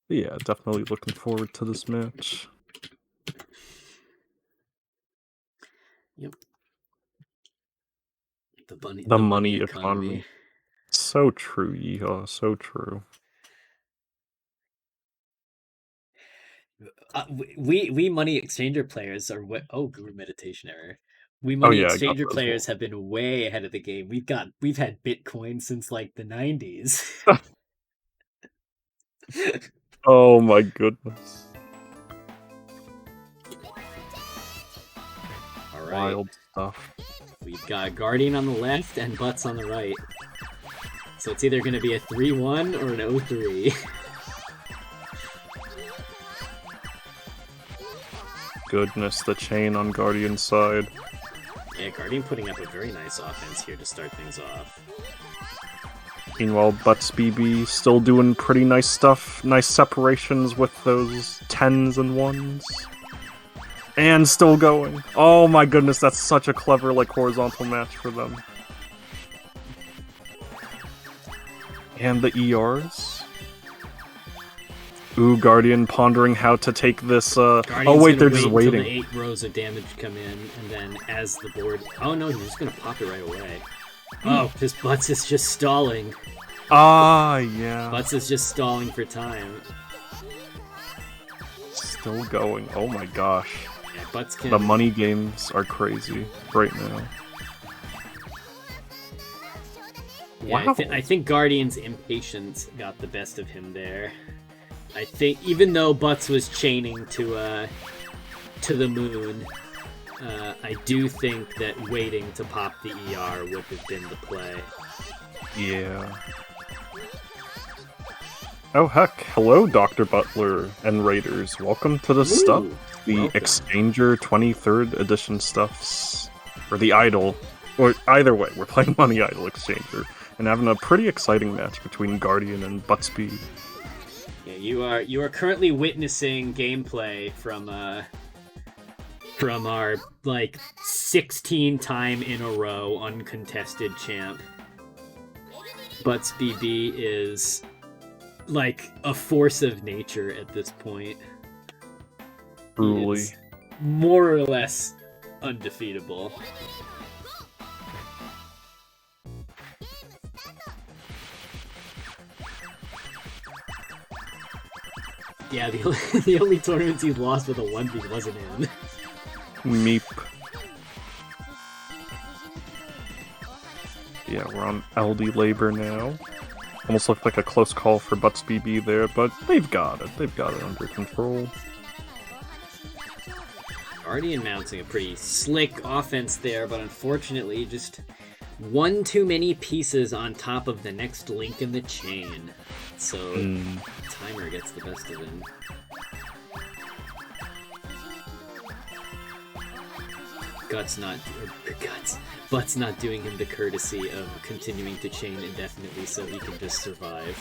Yeah, definitely looking forward to this match. Yep. The money economy. So true, Yeehaw. So true. We money exchanger players are what? Oh, Guru meditation error. We Oh money yeah, I got exchanger those well. players have been way ahead of the game. We've had Bitcoin since like the 90s. Oh my goodness. All right. Wild stuff. We've got Guardian on the left and Butz on the right. So it's either going to be a 3-1 or an 0-3. Goodness, the chain on Guardian's side. Yeah, Guardian putting up a very nice offense here to start things off. Meanwhile, Butzbb still doing pretty nice stuff. Nice separations with those 10s and 1s. And still going. Oh my goodness, that's such a clever, like, horizontal match for them. And the ERs. Ooh, Guardian pondering how to take this, Oh wait, they're just waiting. Until the 8 rows of damage come in, and then as the board... Oh no, he's just gonna pop it right away. Oh, his Butz is just stalling. Ah, yeah. Butz is just stalling for time. Still going. Oh my gosh. Yeah, Butz can... The money games are crazy right now. Yeah, Wow. I think Guardian's impatience got the best of him there. I think even though Butz was chaining to the moon, I do think that waiting to pop the ER would have been the play. Yeah. Oh heck, hello Dr. Butler and Raiders. Welcome to the stuff. The welcome. Exchanger 23rd edition stuffs. Or the Idol. Or either way, we're playing Money Idol Exchanger. And having a pretty exciting match between Guardian and Butzbb. Yeah, you are currently witnessing gameplay from our like 16 time in a row uncontested champ. Butzbb is like a force of nature at this point. Truly. He is more or less undefeatable. Yeah, the only tournaments he's lost with a 1v wasn't in. Meep. Yeah, we're on LD Labor now. Almost looked like a close call for Butzbb there, but they've got it. They've got it under control. Guardian mounting a pretty slick offense there, but unfortunately just one too many pieces on top of the next link in the chain. So timer gets the best of him. But's not doing him the courtesy of continuing to chain indefinitely so he can just survive.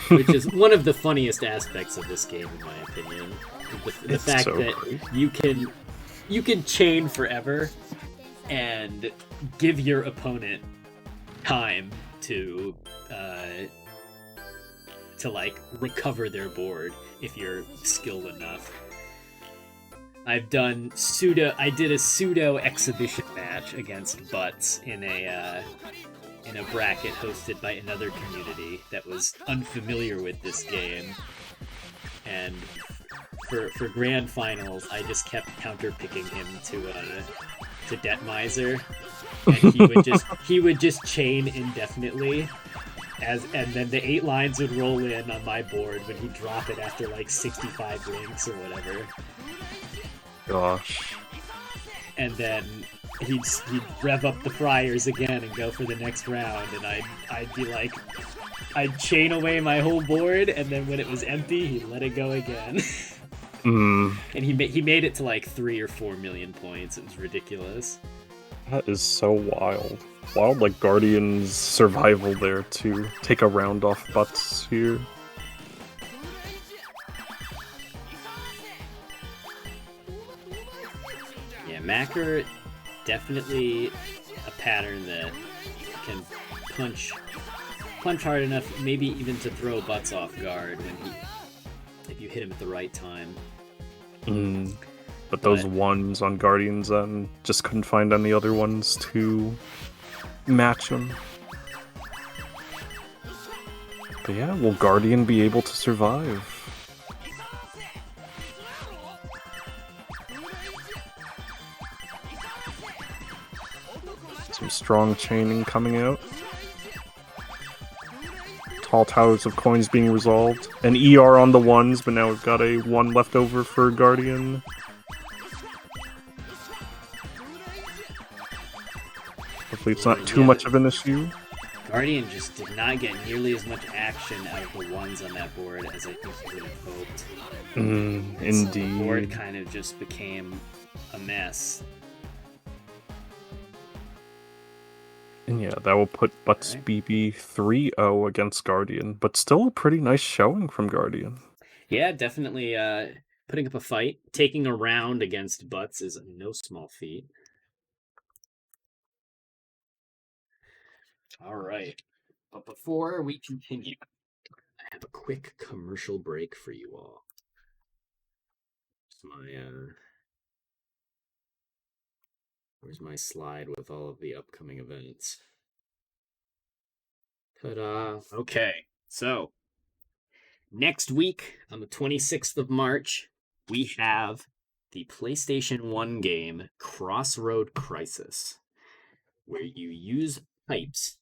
Which is one of the funniest aspects of this game, in my opinion. The fact so that great. you can chain forever and give your opponent time to like recover their board if you're skilled enough. I did a pseudo exhibition match against Butz in a bracket hosted by another community that was unfamiliar with this game, and for grand finals I just kept counterpicking him to Debt Miser, and he would just chain indefinitely. And then the 8 lines would roll in on my board when he'd drop it after like 65 links or whatever. Gosh. And then he'd rev up the Friars again and go for the next round, and I'd be like, I'd chain away my whole board, and then when it was empty, he'd let it go again. And he made it to like 3 or 4 million points. It was ridiculous. That is so wild. Wild, like, Guardian's survival there to take a round off Butz here. Yeah, Macker, definitely a pattern that can punch hard enough, maybe even to throw Butz off guard if you hit him at the right time. But those ones on Guardian's end just couldn't find any other ones to match him. But yeah, will Guardian be able to survive? Some strong chaining coming out. Tall towers of coins being resolved. An ER on the ones, but now we've got a 1 left over for Guardian. Hopefully it's not too much of an issue. Guardian just did not get nearly as much action out of the ones on that board as I think he would have hoped. Indeed. So the board kind of just became a mess. And yeah, that will put Butzbb 3-0 against Guardian, but still a pretty nice showing from Guardian. Yeah, definitely putting up a fight. Taking a round against Butz is no small feat. All right. But before we continue, I have a quick commercial break for you all. Where's my slide with all of the upcoming events? Ta-da. Okay, so next week on the 26th of March, we have the PlayStation 1 game Crossroad Crisis, where you use pipes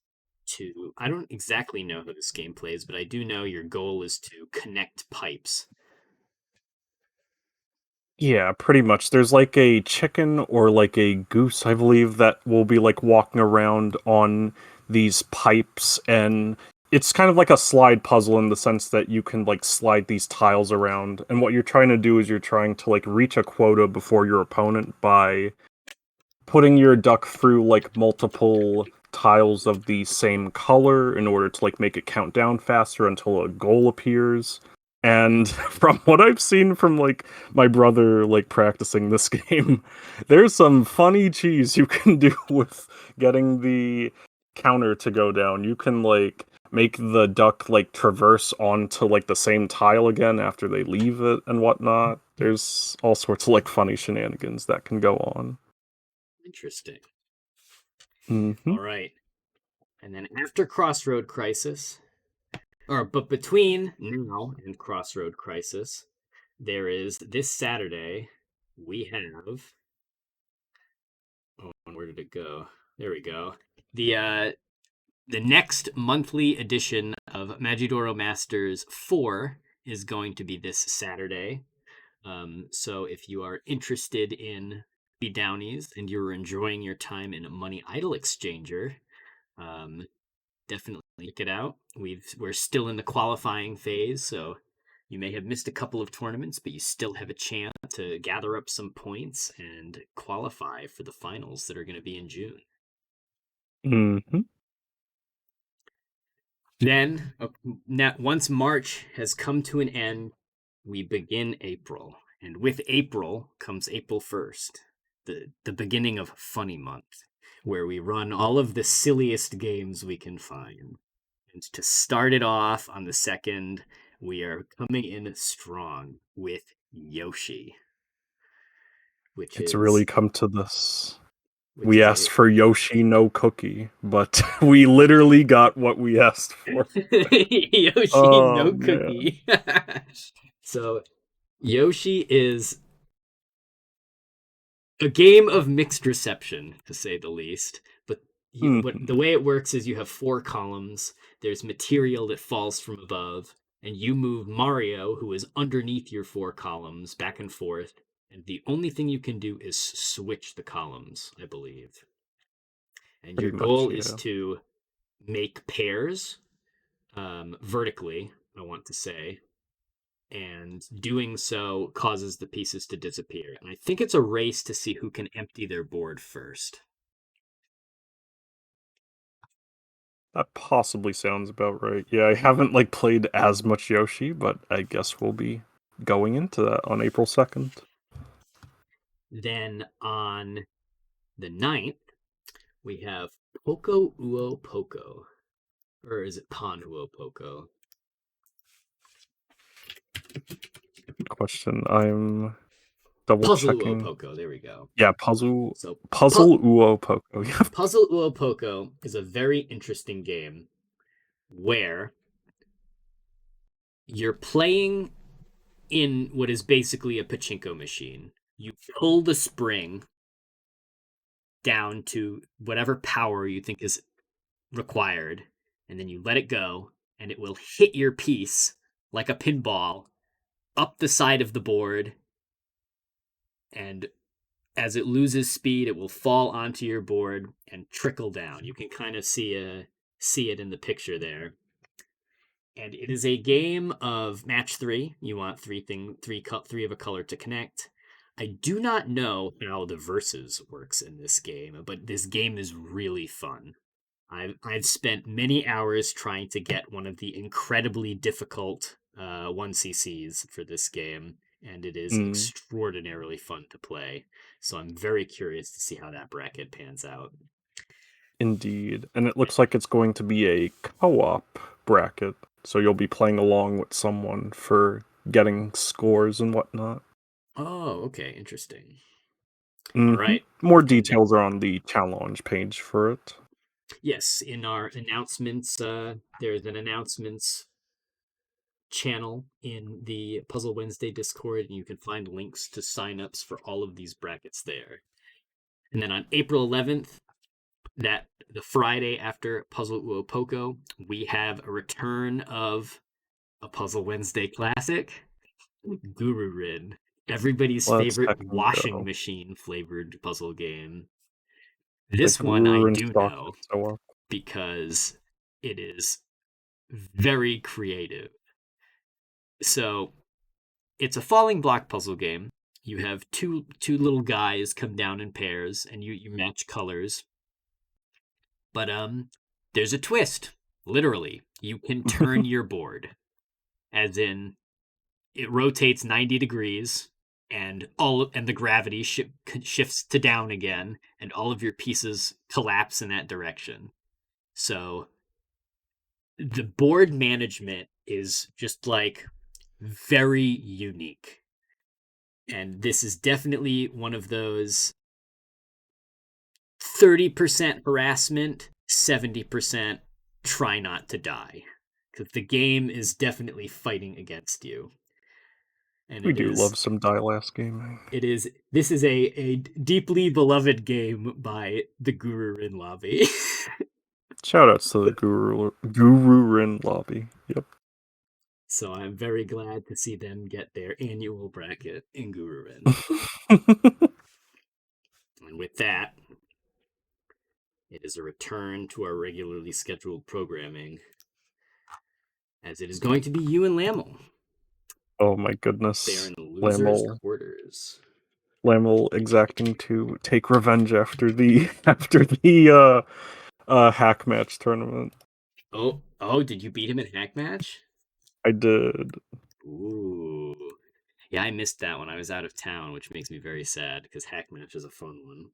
to... I don't exactly know how this game plays, but I do know your goal is to connect pipes. Yeah, pretty much. There's like a chicken or like a goose, I believe, that will be like walking around on these pipes, and it's kind of like a slide puzzle in the sense that you can like slide these tiles around, and what you're trying to do is you're trying to like reach a quota before your opponent by putting your duck through like multiple tiles of the same color in order to like make it count down faster until a goal appears. And from what I've seen from like my brother like practicing this game, there's some funny cheese you can do with getting the counter to go down. You can like make the duck like traverse onto like the same tile again after they leave it and whatnot. There's all sorts of like funny shenanigans that can go on. Interesting. Mm-hmm. All right. And then after Crossroad Crisis, but between now and Crossroad Crisis, there is this Saturday, we have... Oh, where did it go? There we go. The next monthly edition of Magidoro Masters 4 is going to be this Saturday. So if you are interested in the Downies and you're enjoying your time in Money Idol Exchanger, definitely check it out. We're still in the qualifying phase, so you may have missed a couple of tournaments, but you still have a chance to gather up some points and qualify for the finals that are going to be in June. Mm-hmm. Then, once March has come to an end, we begin April. And with April comes April 1st, the beginning of Funny Month, where we run all of the silliest games we can find. And to start it off on the 2nd, we are coming in strong with Yoshi. It's really come to this. Which We asked for Yoshi, no cookie, but we literally got what we asked for. Yoshi, no cookie. So, Yoshi is a game of mixed reception, to say the least. But the way it works is you have 4 columns. There's material that falls from above, and you move Mario, who is underneath your 4 columns, back and forth. And the only thing you can do is switch the columns, I believe. And your goal is to make pairs vertically, I want to say. And doing so causes the pieces to disappear. And I think it's a race to see who can empty their board first. That possibly sounds about right. Yeah, I haven't like played as much Yoshi, but I guess we'll be going into that on April 2nd. Then on the 9th, we have Poco Uo Poco. Or is it Pon Uo Poco? Good question. I'm double Puzzle checking. Uo Poco, there we go. Yeah, Puzzle Uo Poco. Puzzle Uo Poco is a very interesting game where you're playing in what is basically a pachinko machine. You pull the spring, down to whatever power you think is required, and then you let it go, and it will hit your piece like a pinball up the side of the board, and as it loses speed, it will fall onto your board and trickle down. You can kind of see it in the picture there. And it is a game of match 3. You want three of a color to connect. I do not know how the versus works in this game, but this game is really fun. I've spent many hours trying to get one of the incredibly difficult 1cc's for this game, and it is extraordinarily fun to play. So I'm very curious to see how that bracket pans out. Indeed. And it looks like it's going to be a co-op bracket, so you'll be playing along with someone for getting scores and whatnot. Oh, okay, interesting. Mm-hmm. All right. More details are on the challenge page for it. Yes, in our announcements, there's an announcements channel in the Puzzle Wednesday Discord, and you can find links to signups for all of these brackets there. And then on April 11th, the Friday after Puzzle Uopoko, we have a return of a Puzzle Wednesday classic, Guru Rin, everybody's favorite washing machine flavored puzzle game. This one I do know because it is very creative. So it's a falling block puzzle game. You have two little guys come down in pairs, and you match colors. But there's a twist. Literally, you can turn your board, as in it rotates 90 degrees, and the gravity shifts to down again, and all of your pieces collapse in that direction. So the board management is just like very unique. And this is definitely one of those 30% harassment, 70% try not to die. Because the game is definitely fighting against you. And we do love some die last gaming. This is a deeply beloved game by the Guru Rin Lobby. Shoutouts to the Guru Rin Lobby. Yep. So I'm very glad to see them get their annual bracket in Guru Rin. And with that, it is a return to our regularly scheduled programming, as it is going to be you and Laml. Oh my goodness. They're in the losers' quarters. Laml exacting to take revenge after the hack match tournament. Oh, did you beat him in hack match? I did. Ooh. Yeah, I missed that one. I was out of town, which makes me very sad, because hack match is a fun one.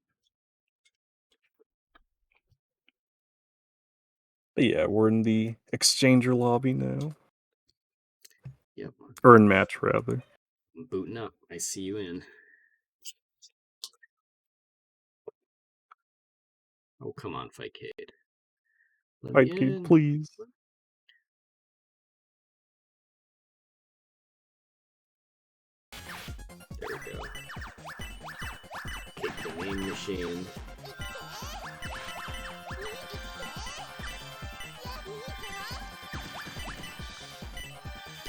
But yeah, we're in the exchanger lobby now. Yep. Or in match, rather. I'm booting up. I see you in. Oh, come on, Fightcade. Fightcade, please. There we go. Kick the name machine.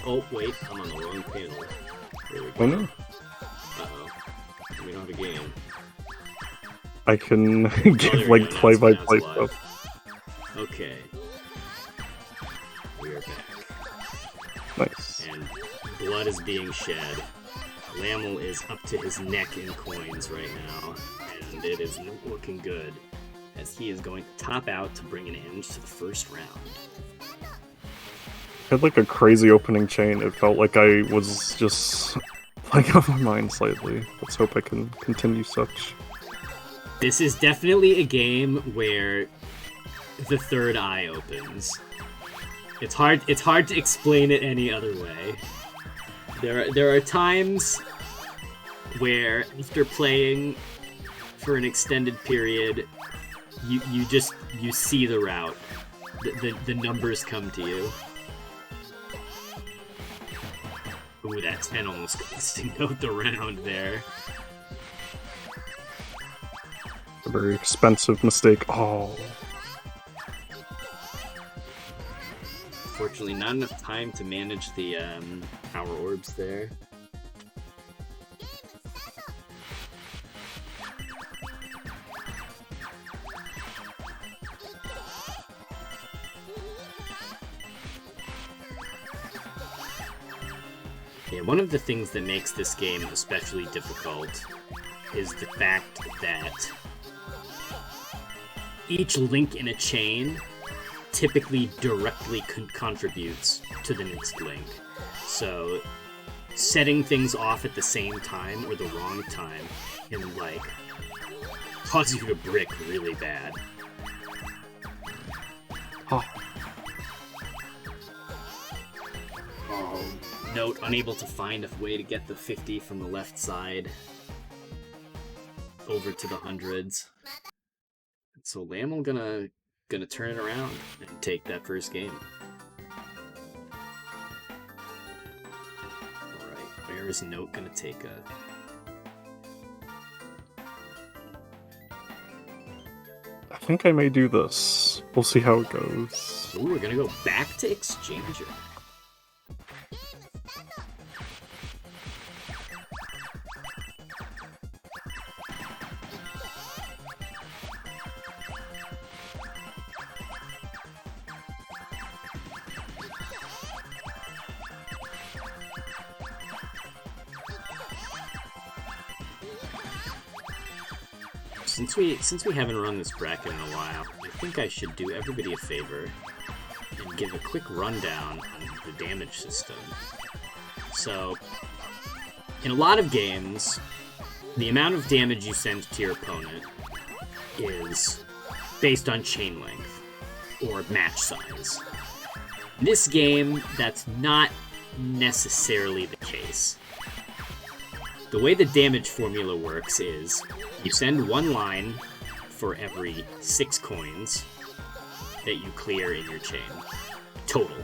Oh, wait, I'm on the wrong panel. There we go. Oh no. Uh-oh. We don't have a game. I can give like play-by-play stuff. Okay. We are back. Nice. And blood is being shed. Laml is up to his neck in coins right now, and it is not looking good, as he is going to top out to bring an end to the first round. I had like a crazy opening chain. It felt like I was just playing out my mind slightly. Let's hope I can continue such. This is definitely a game where the third eye opens. It's hard to explain it any other way. There are times where after playing for an extended period, you see the route. The numbers come to you. Ooh, that 10 almost goes to note the round there. A very expensive mistake. Oh. Fortunately, not enough time to manage the power orbs there. Yeah, one of the things that makes this game especially difficult is the fact that each link in a chain typically directly contributes to the next link. So setting things off at the same time or the wrong time can, like, cause you to brick really bad. Oh. Oh, Note unable to find a way to get the 50 from the left side over to the hundreds. So Laml gonna turn it around and take that first game. Alright, where is Note gonna take a... I think I may do this. We'll see how it goes. Ooh, we're gonna go back to Exchanger. Since we haven't run this bracket in a while, I think I should do everybody a favor and give a quick rundown on the damage system. So, in a lot of games, the amount of damage you send to your opponent is based on chain length or match size. In this game, that's not necessarily the case. The way the damage formula works is you send one line for every 6 coins that you clear in your chain, total.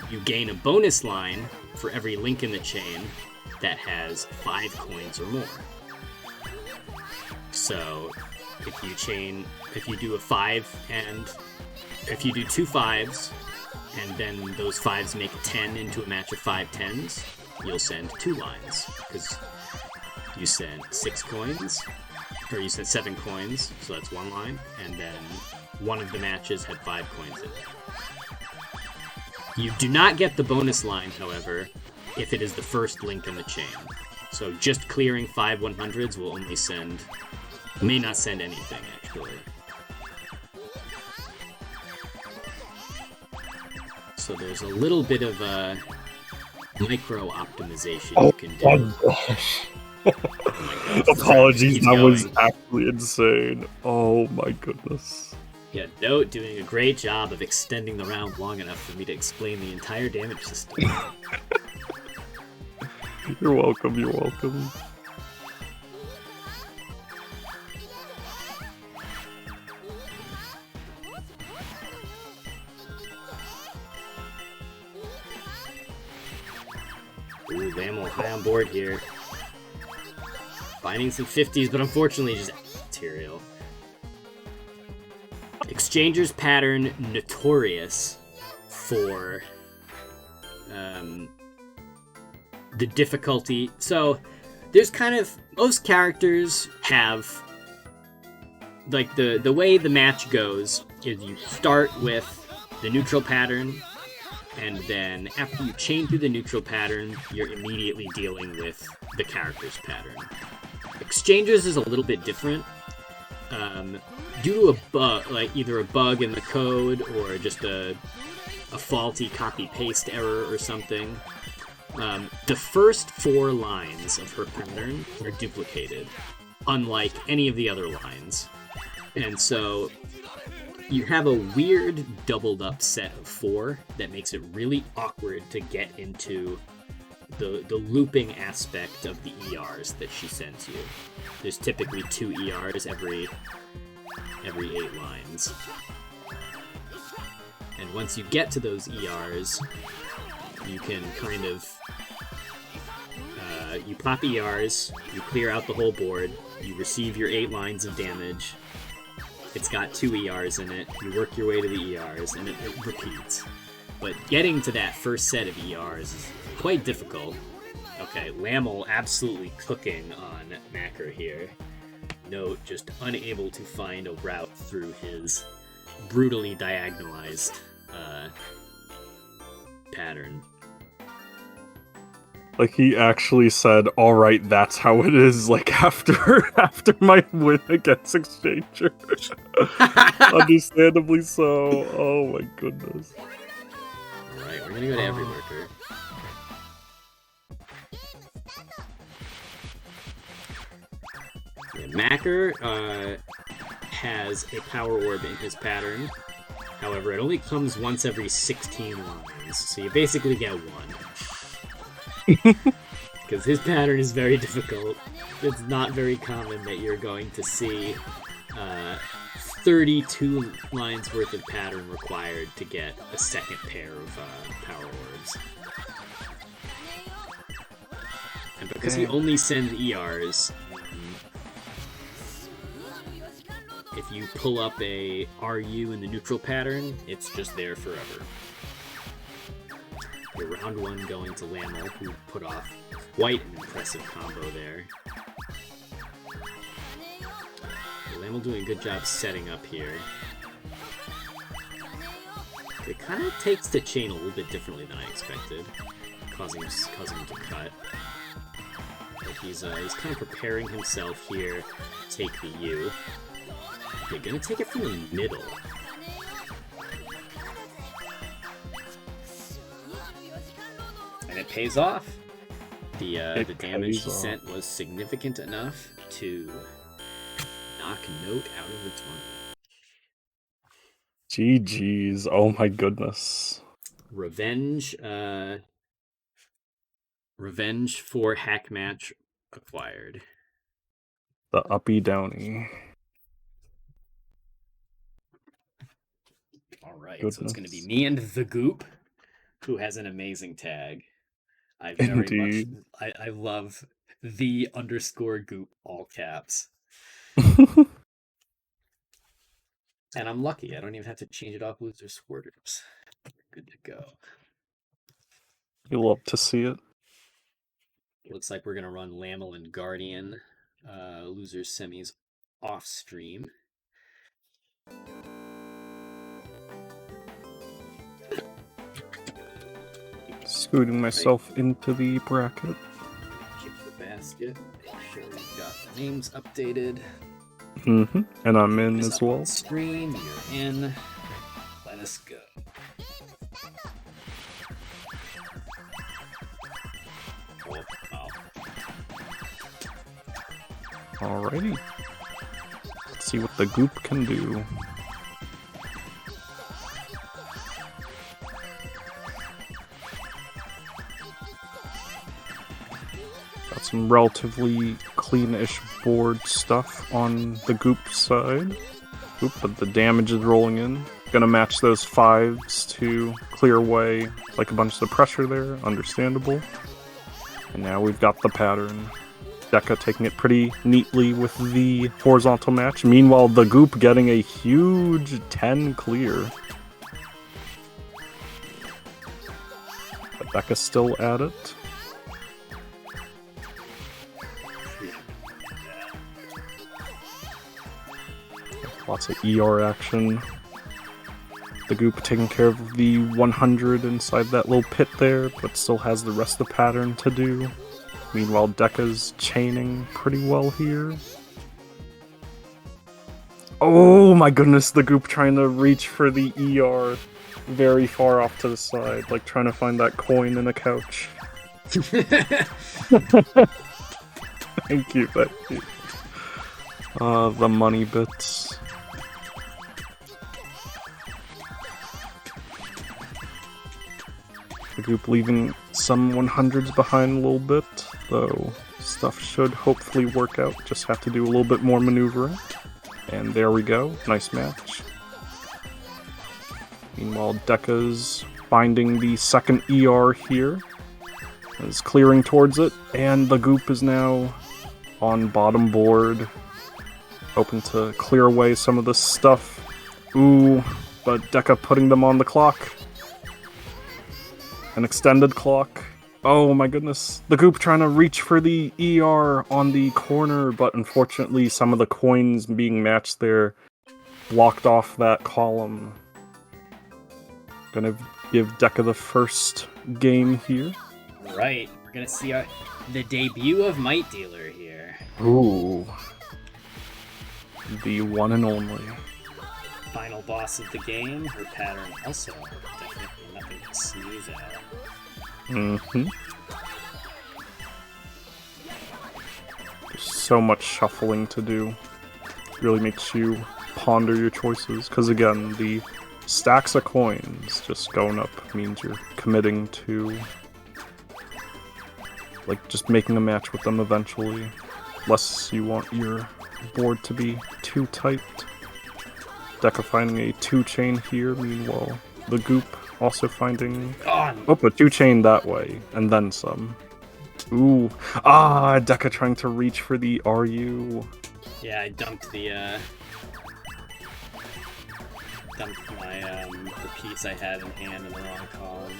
You gain a bonus line for every link in the chain that has 5 coins or more. So if you do a 5 and if you do 2 5s and then those 5s make a 10 into a match of 5 10s, you'll send 2 lines, because you sent 6 coins, or you sent 7 coins, so that's 1 line, and then one of the matches had 5 coins in it. You do not get the bonus line, however, if it is the first link in the chain. So just clearing 5 100s will only may not send anything, actually. So there's a little bit of a micro optimization you can do. Oh my gosh. Oh my gosh. Apologies, that was actually insane. Oh my goodness. Yeah, Note doing a great job of extending the round long enough for me to explain the entire damage system. You're welcome, you're welcome. Ooh, Laml high on board here. Finding some 50s, but unfortunately just material. Exchanger's pattern notorious for the difficulty. So there's kind of, most characters have, like, the way the match goes is you start with the neutral pattern, and then after you chain through the neutral pattern, you're immediately dealing with the character's pattern. Exchangers is a little bit different. Due to a bug, like either a bug in the code or just a faulty copy-paste error or something, the first 4 lines of her pattern are duplicated, unlike any of the other lines. And so you have a weird doubled up set of 4 that makes it really awkward to get into the looping aspect of the ERs that she sends you. There's typically 2 ERs every 8 lines. And once you get to those ERs, you can kind of You pop ERs, you clear out the whole board, you receive your 8 lines of damage. It's got 2 ERs in it. You work your way to the ERs, and it repeats. But getting to that first set of ERs is quite difficult. Okay, Laml absolutely cooking on Macker here. Note just unable to find a route through his brutally diagonalized pattern. Like, he actually said, alright, that's how it is, like, after my win against Exchanger. Understandably so. Oh my goodness. Alright, we're gonna go to every worker. Yeah, Macker has a power orb in his pattern. However, it only comes once every 16 lines, so you basically get 1. Because his pattern is very difficult. It's not very common that you're going to see 32 lines worth of pattern required to get a second pair of power orbs. And because he only sends ERs, if you pull up a RU in the neutral pattern, it's just there forever. Your round 1 going to Laml, who put off quite an impressive combo there. Laml doing a good job setting up here. It kind of takes the chain a little bit differently than I expected, causing him to cut. But he's kind of preparing himself here to take the U. They're gonna take it from the middle. And it pays off. The damage he sent was significant enough to knock Note out of the tournament. GG's. Oh my goodness. Revenge for hack match acquired. The uppy downy. Alright, so it's gonna be me and the Goop, who has an amazing tag. I love the _Goop, all caps. And I'm lucky. I don't even have to change it off loser squirters. Good to go. You love to see it. Looks like we're going to run Laml and Guardian loser semis off stream. Scooting myself into the bracket. Keep the basket. Make sure we've got the names updated. And I'm in as well. Stream, you're in. Let us go. Alrighty. Let's see what the Goop can do. Got some relatively clean-ish board stuff on the Goop side. Oop, but the damage is rolling in. Gonna match those 5s to clear away like a bunch of the pressure there, understandable. And now we've got the pattern. Deka taking it pretty neatly with the horizontal match. Meanwhile, the Goop getting a huge 10 clear. But Deka's still at it. Lots of ER action. The Goop taking care of the 100 inside that little pit there, but still has the rest of the pattern to do. Meanwhile, Deka's chaining pretty well here. Oh my goodness, the Goop trying to reach for the ER very far off to the side, like trying to find that coin in a couch. Thank you, thank you. The money bits. The Goop leaving some 100s behind a little bit, though stuff should hopefully work out. Just have to do a little bit more maneuvering. And there we go. Nice match. Meanwhile, Deka's finding the second ER here. is clearing towards it, and the goop is now on bottom board, hoping to clear away some of this stuff. Ooh, but Deka putting them on the clock. An extended clock. Oh my goodness. The goop trying to reach for the ER on the corner, but unfortunately some of the coins being matched there blocked off that column. Gonna give Deka the first game here. Right, we're gonna see the debut of Might Dealer here. Ooh. The one and only. Final boss of the game. Her pattern also definitely nothing to sneeze at. Mm-hmm. There's so much shuffling to do. Really makes you ponder your choices. Because again, the stacks of coins just going up means you're committing to like just making a match with them eventually. Unless you want your board to be too tight. Deka finding a 2-chain here, meanwhile the goop also finding a 2-chain that way, and then some. Ooh. Deka trying to reach for the RU. Yeah, I dumped my the piece I had in hand in the wrong column.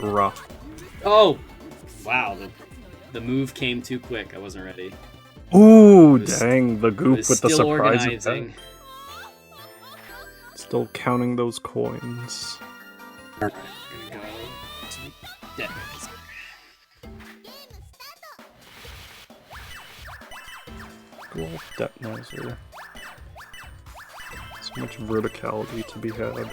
Rough. Oh! Wow, the move came too quick. I wasn't ready. Ooh, dang, the goop with the surprise organizing. Still counting those coins. Alright, we're gonna go to the Dekas. Gold Detonator. So much verticality to be had.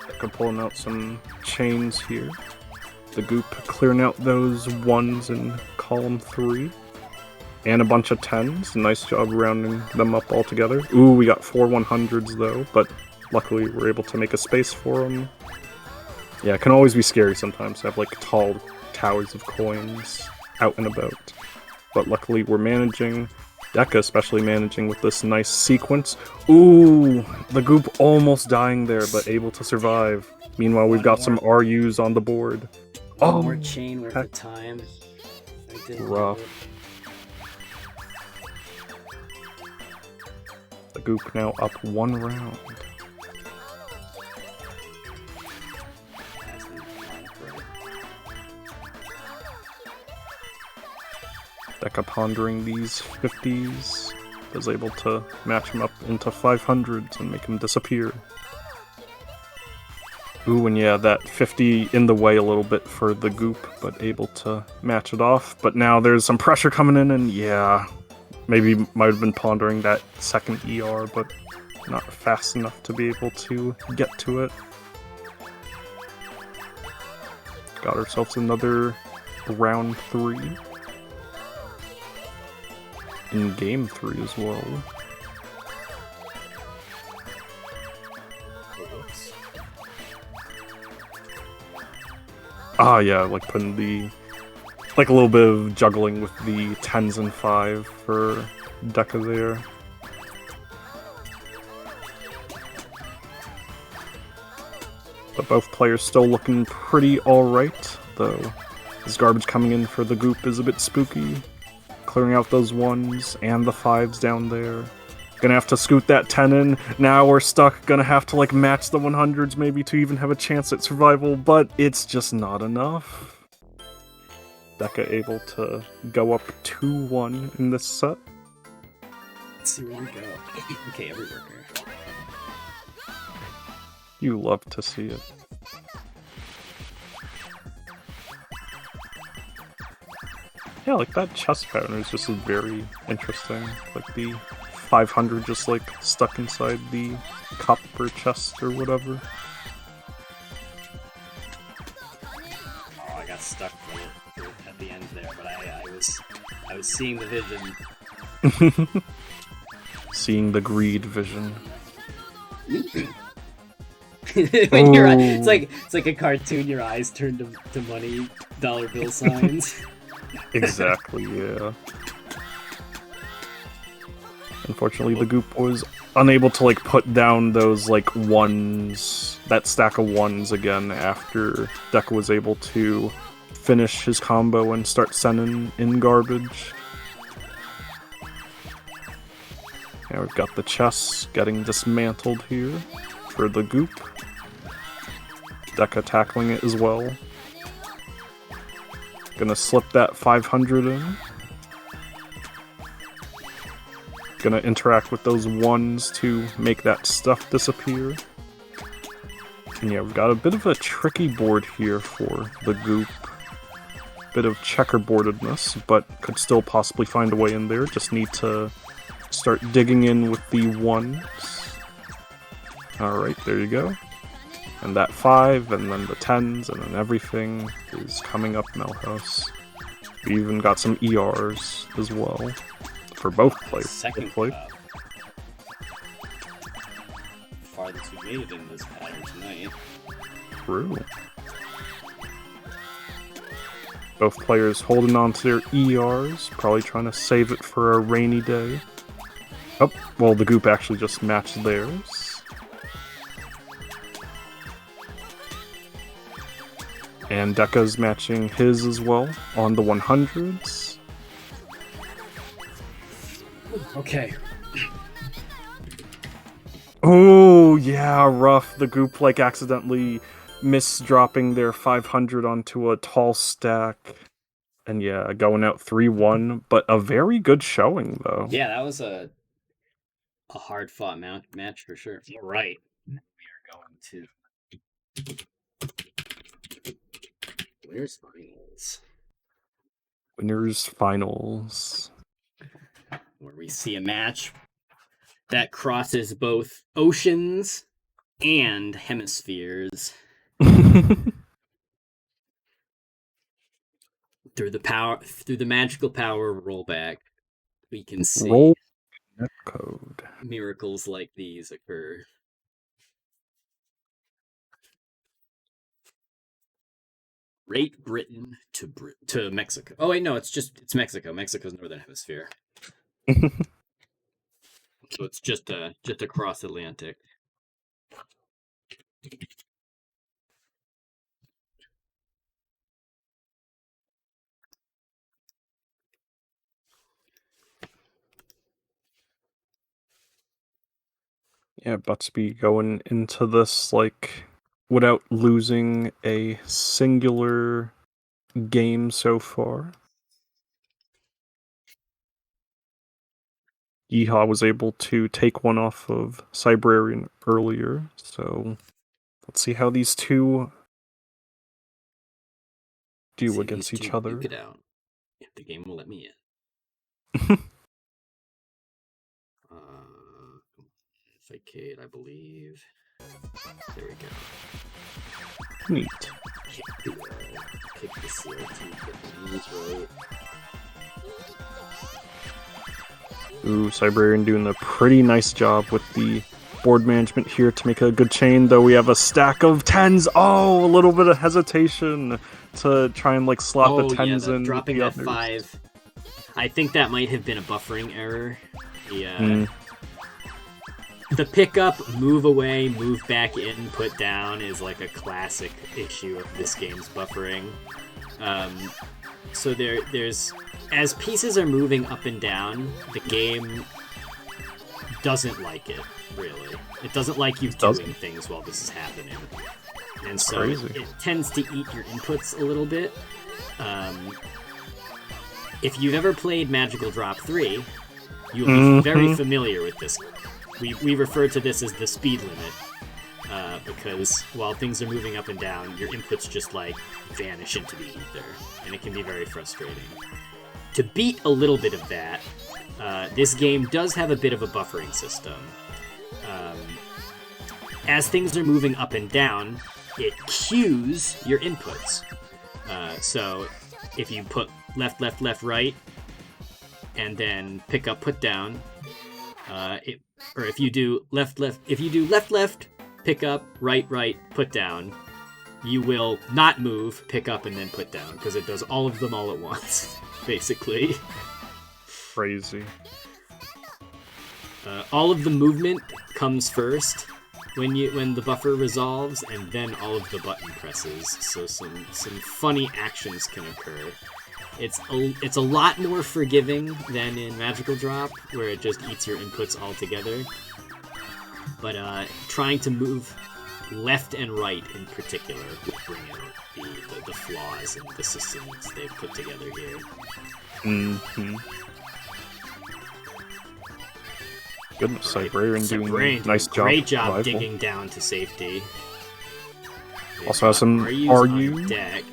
Deka pulling out some chains here. The goop clearing out those 1s in column 3. And a bunch of 10s. Nice job rounding them up all together. Ooh, we got 4 100s though, but luckily we're able to make a space for them. Yeah, it can always be scary sometimes to have like tall towers of coins out and about. But luckily we're managing. Deka especially managing with this nice sequence. Ooh, the goop almost dying there, but able to survive. Meanwhile, we've got some RUs on the board. One more chain worth of time. Rough. The goop now up 1 round. Deka pondering these 50s. Was able to match him up into 500s and make him disappear. Ooh, and yeah, that 50 in the way a little bit for the goop, but able to match it off. But now there's some pressure coming in, and yeah, maybe might have been pondering that second ER, but not fast enough to be able to get to it. Got ourselves another round 3. In game 3 as well. Yeah, like putting the... like a little bit of juggling with the 10s and 5 for Deka there. But both players still looking pretty alright, though this garbage coming in for the goop is a bit spooky. Clearing out those 1s and the 5s down there. Gonna have to scoot that 10 in. Now we're stuck. Gonna have to like match the 100s maybe to even have a chance at survival, but it's just not enough. Deka able to go up 2-1 in this set. Let's see where we go. Okay, every worker. You love to see it. Yeah, like that chest pattern is just very interesting. Like the 500 just like stuck inside the cup or chest or whatever. Oh, I got stuck at the end there, but I was seeing the vision. Seeing the greed vision. When your it's like a cartoon. Your eyes turn to money dollar bill signs. Exactly, yeah. Unfortunately, the goop was unable to like put down those like ones, that stack of ones again after Deka was able to finish his combo and start sending in garbage. Yeah, we've got the chess getting dismantled here for the goop. Deka tackling it as well. Gonna slip that 500 in. Gonna interact with those ones to make that stuff disappear. And yeah, we've got a bit of a tricky board here for the goop. Bit of checkerboardedness, but could still possibly find a way in there. Just need to start digging in with the ones. Alright, there you go. And that 5, and then the 10s, and then everything is coming up Melhouse. We even got some ERs as well. For both players. Second farthest we made it in this pattern tonight. True. Both players holding on to their ERs, probably trying to save it for a rainy day. Oh, well, the goop actually just matched theirs. And Deka's matching his as well on the 100s. Okay. Oh, yeah, rough. The goop, like, accidentally misdropping their 500 onto a tall stack. And yeah, going out 3-1, but a very good showing, though. Yeah, that was a hard-fought match for sure. All right. We are going to Winners Finals. Winners Finals. Where we see a match that crosses both oceans and hemispheres. Through the magical power of rollback, we can see Roll code. miracles like these occur. Great Britain to Mexico. Oh wait, no, it's Mexico. Mexico's northern hemisphere. So it's just across Atlantic. Yeah, Butzbb going into this, like, without losing a singular game so far. Yeehaw was able to take one off of Psybrarian earlier, so let's see how these two do against each other. Duke it out. If the game will let me in. Facade, I believe. There we go. Neat. Kick the seal to get right. Ooh, Psybrarian doing a pretty nice job with the board management here to make a good chain, though we have a stack of 10s. Oh, a little bit of hesitation to try and like slot the 10s in. Dropping that 5. I think that might have been a buffering error. The pickup, move away, move back in, put down is like a classic issue of this game's buffering. So there's as pieces are moving up and down, the game doesn't like it, really. It doesn't like you doing things while this is happening. And so it tends to eat your inputs a little bit. If you've ever played Magical Drop 3, you'll be very familiar with this. We refer to this as the speed limit, because while things are moving up and down, your inputs just like vanish into the ether, and it can be very frustrating. To beat a little bit of that, this game does have a bit of a buffering system. As things are moving up and down, it cues your inputs. So if you put left, left, left, right, and then pick up, put down, or if you do left, left, pick up, right, right, put down, you will not move, pick up, and then put down, because it does all of them all at once, basically. Crazy. All of the movement comes first when the buffer resolves, and then all of the button presses. So some funny actions can occur. It's a lot more forgiving than in Magical Drop, where it just eats your inputs altogether. But trying to move left and right in particular will bring out the flaws and the systems they've put together here. Mm-hmm. Goodness, Psybrarian doing a nice job. Great job digging down to safety. Also has some on deck,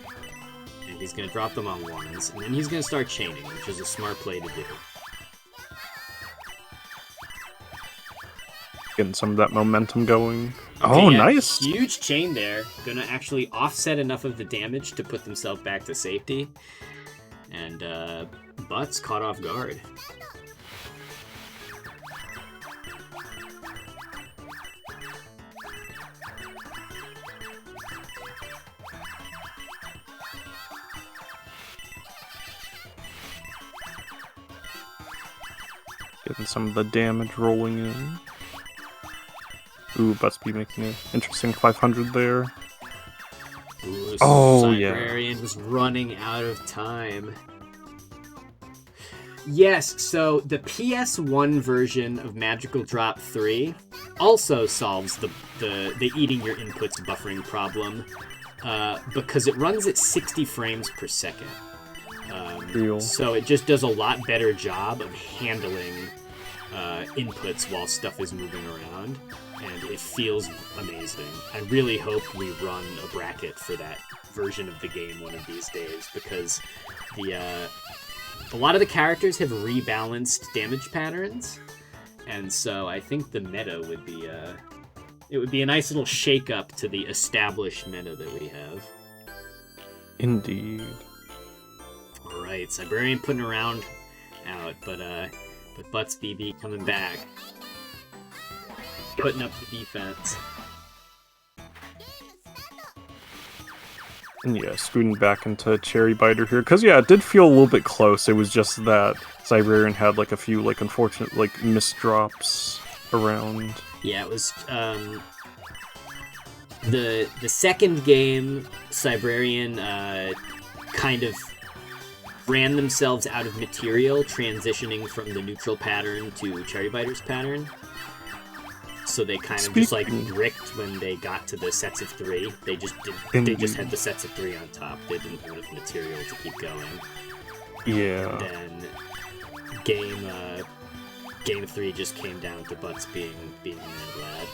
and he's going to drop them on ones, and then he's going to start chaining, which is a smart play to do. Getting some of that momentum going. Okay, oh, yeah, nice! Huge chain there. Gonna actually offset enough of the damage to put themselves back to safety. And Butz caught off guard. Getting some of the damage rolling in. Ooh, Butzbb making an interesting 500 there. Ooh, oh, Psybrarian was running out of time. Yes, so the PS1 version of Magical Drop 3 also solves the eating your inputs buffering problem because it runs at 60 frames per second. So it just does a lot better job of handling inputs while stuff is moving around, and it feels amazing. I really hope we run a bracket for that version of the game one of these days, because a lot of the characters have rebalanced damage patterns, and so I think the meta would be it would be a nice little shake-up to the established meta that we have. Indeed. Alright, Psybrarian putting a round out, but Butzbb coming back. Putting up the defense. And yeah, scooting back into Cherry Biter here. Because, yeah, it did feel a little bit close. It was just that Psybrarian had, like, a few, like, unfortunate, like, misdrops around. Yeah, it was, the second game, Psybrarian, kind of ran themselves out of material, transitioning from the neutral pattern to Cherry Biter's pattern. So they kind of just like bricked when they got to the sets of 3. They just had the sets of 3 on top. They didn't have enough material to keep going. Yeah. And then game 3 just came down to Butz being a man lad.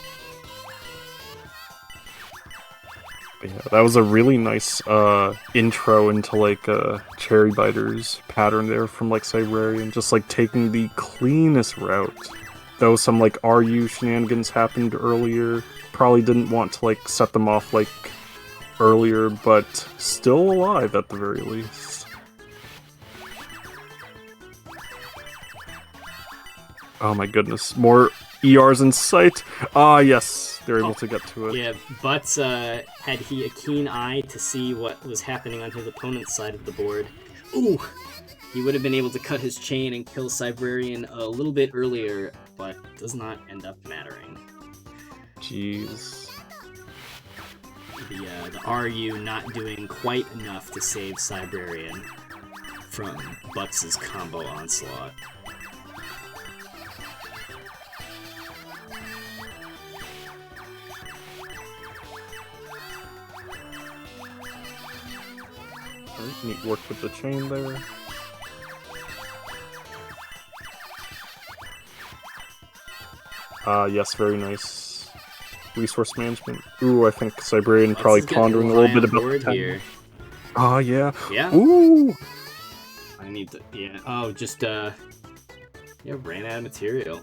Yeah, that was a really nice intro into like Cherry Biter's pattern there from like Psybrarian, just like taking the cleanest route. Though some like RU shenanigans happened earlier, probably didn't want to like set them off like earlier, but still alive at the very least. Oh my goodness, more ERs in sight. Ah yes, they're able to get to it. Yeah, Butz had a keen eye to see what was happening on his opponent's side of the board. Ooh! He would have been able to cut his chain and kill Psybrarian a little bit earlier, but does not end up mattering. Jeez. The RU not doing quite enough to save Psybrarian from Butz's combo onslaught. Alright, neat work with the chain there. Yes, very nice. Resource management. Ooh, I think Psybrarian probably pondering a little bit about the here. Ah, yeah. Yeah. Ooh! I need to, yeah. Oh, just, yeah, ran out of material.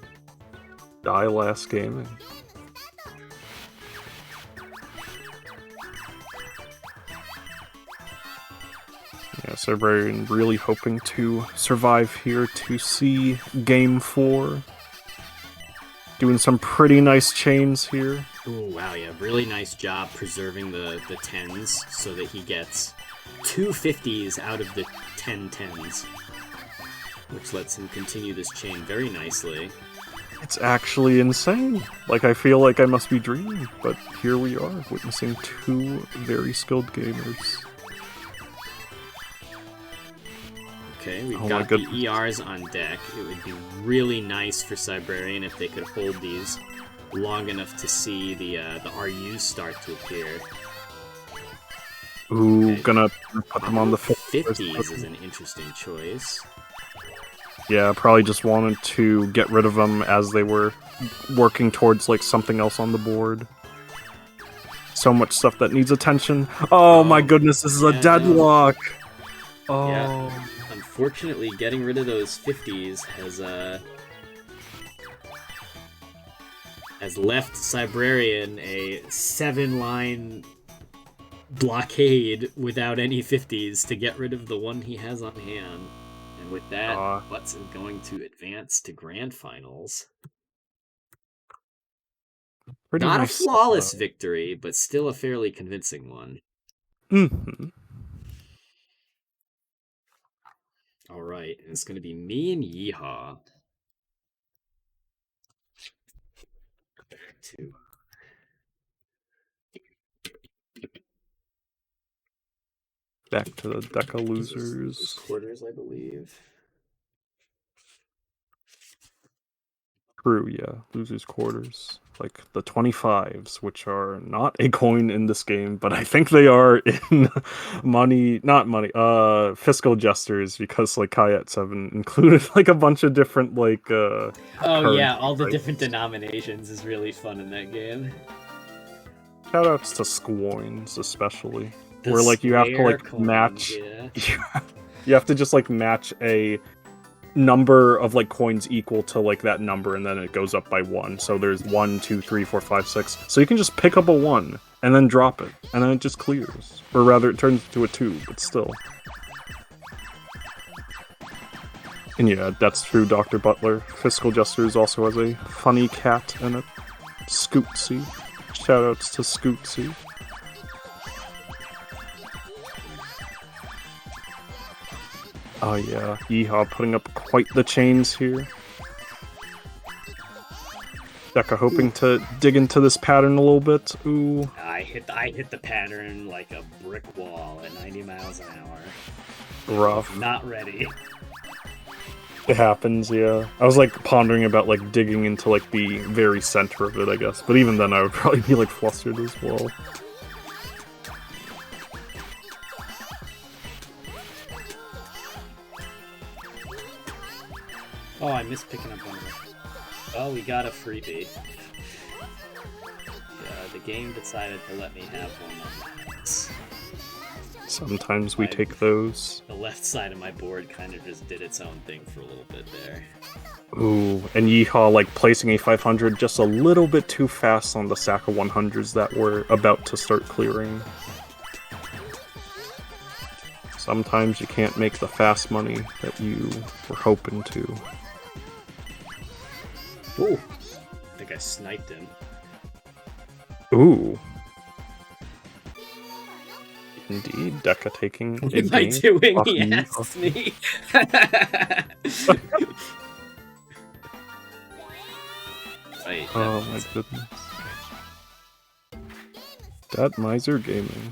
Die last game. Yeah, Psybrarian really hoping to survive here to see Game 4. Doing some pretty nice chains here. Ooh, wow, yeah, really nice job preserving the 10s so that he gets 2 50s out of the 10 10s, which lets him continue this chain very nicely. It's actually insane. Like, I feel like I must be dreaming, but here we are, witnessing two very skilled gamers. Okay, we've got the ERs on deck. It would be really nice for Psybrarian if they could hold these long enough to see the RUs start to appear. Ooh, okay. Gonna put them on the 50s is an interesting choice. Yeah, probably just wanted to get rid of them as they were working towards like something else on the board. So much stuff that needs attention. Oh my goodness, this is a deadlock! No. Oh. Yeah. Unfortunately, getting rid of those 50s has left Psybrarian a 7-line blockade without any 50s to get rid of the one he has on hand. And with that, Butzbb is going to advance to Grand Finals. Not nice a flawless victory, but still a fairly convincing one. Mm-hmm. All right, and it's going to be me and Yeehaw. Back to the Deka losers. Quarters, I believe. True, yeah. Losers quarters. Like the 25s, which are not a coin in this game, but I think they are in fiscal gestures, because like Kayat 7 included like a bunch of different like oh yeah, all the different denominations is really fun in that game. Shoutouts to Squoins especially. Where like you have to like coins, match yeah. You have to just like match a number of like coins equal to like that number, and then it goes up by 1. So there's 1, 2, 3, 4, 5, 6. So you can just pick up a 1 and then drop it, and then it just clears. Or rather, it turns into a 2, but still. And yeah, that's true, Dr. Butler. Fiscal Gestures also has a funny cat in it. Scootsy. Shoutouts to Scootsy. Oh yeah, Yeehaw putting up quite the chains here. Deka hoping to dig into this pattern a little bit. Ooh. I hit the pattern like a brick wall at 90 miles an hour. Rough. Not ready. It happens, yeah. I was like pondering about like digging into like the very center of it, I guess. But even then I would probably be like flustered as well. Oh, I missed picking up one of them. Oh, we got a freebie. Yeah, the game decided to let me have one on this. Sometimes we take those. The left side of my board kind of just did its own thing for a little bit there. Ooh, and Yeehaw like placing a 500 just a little bit too fast on the sack of 100s that were about to start clearing. Sometimes you can't make the fast money that you were hoping to. Ooh, I think I sniped him. Ooh. Indeed, Deka taking what am I doing? He asked me. Wait, oh my goodness. That Miser Gaming.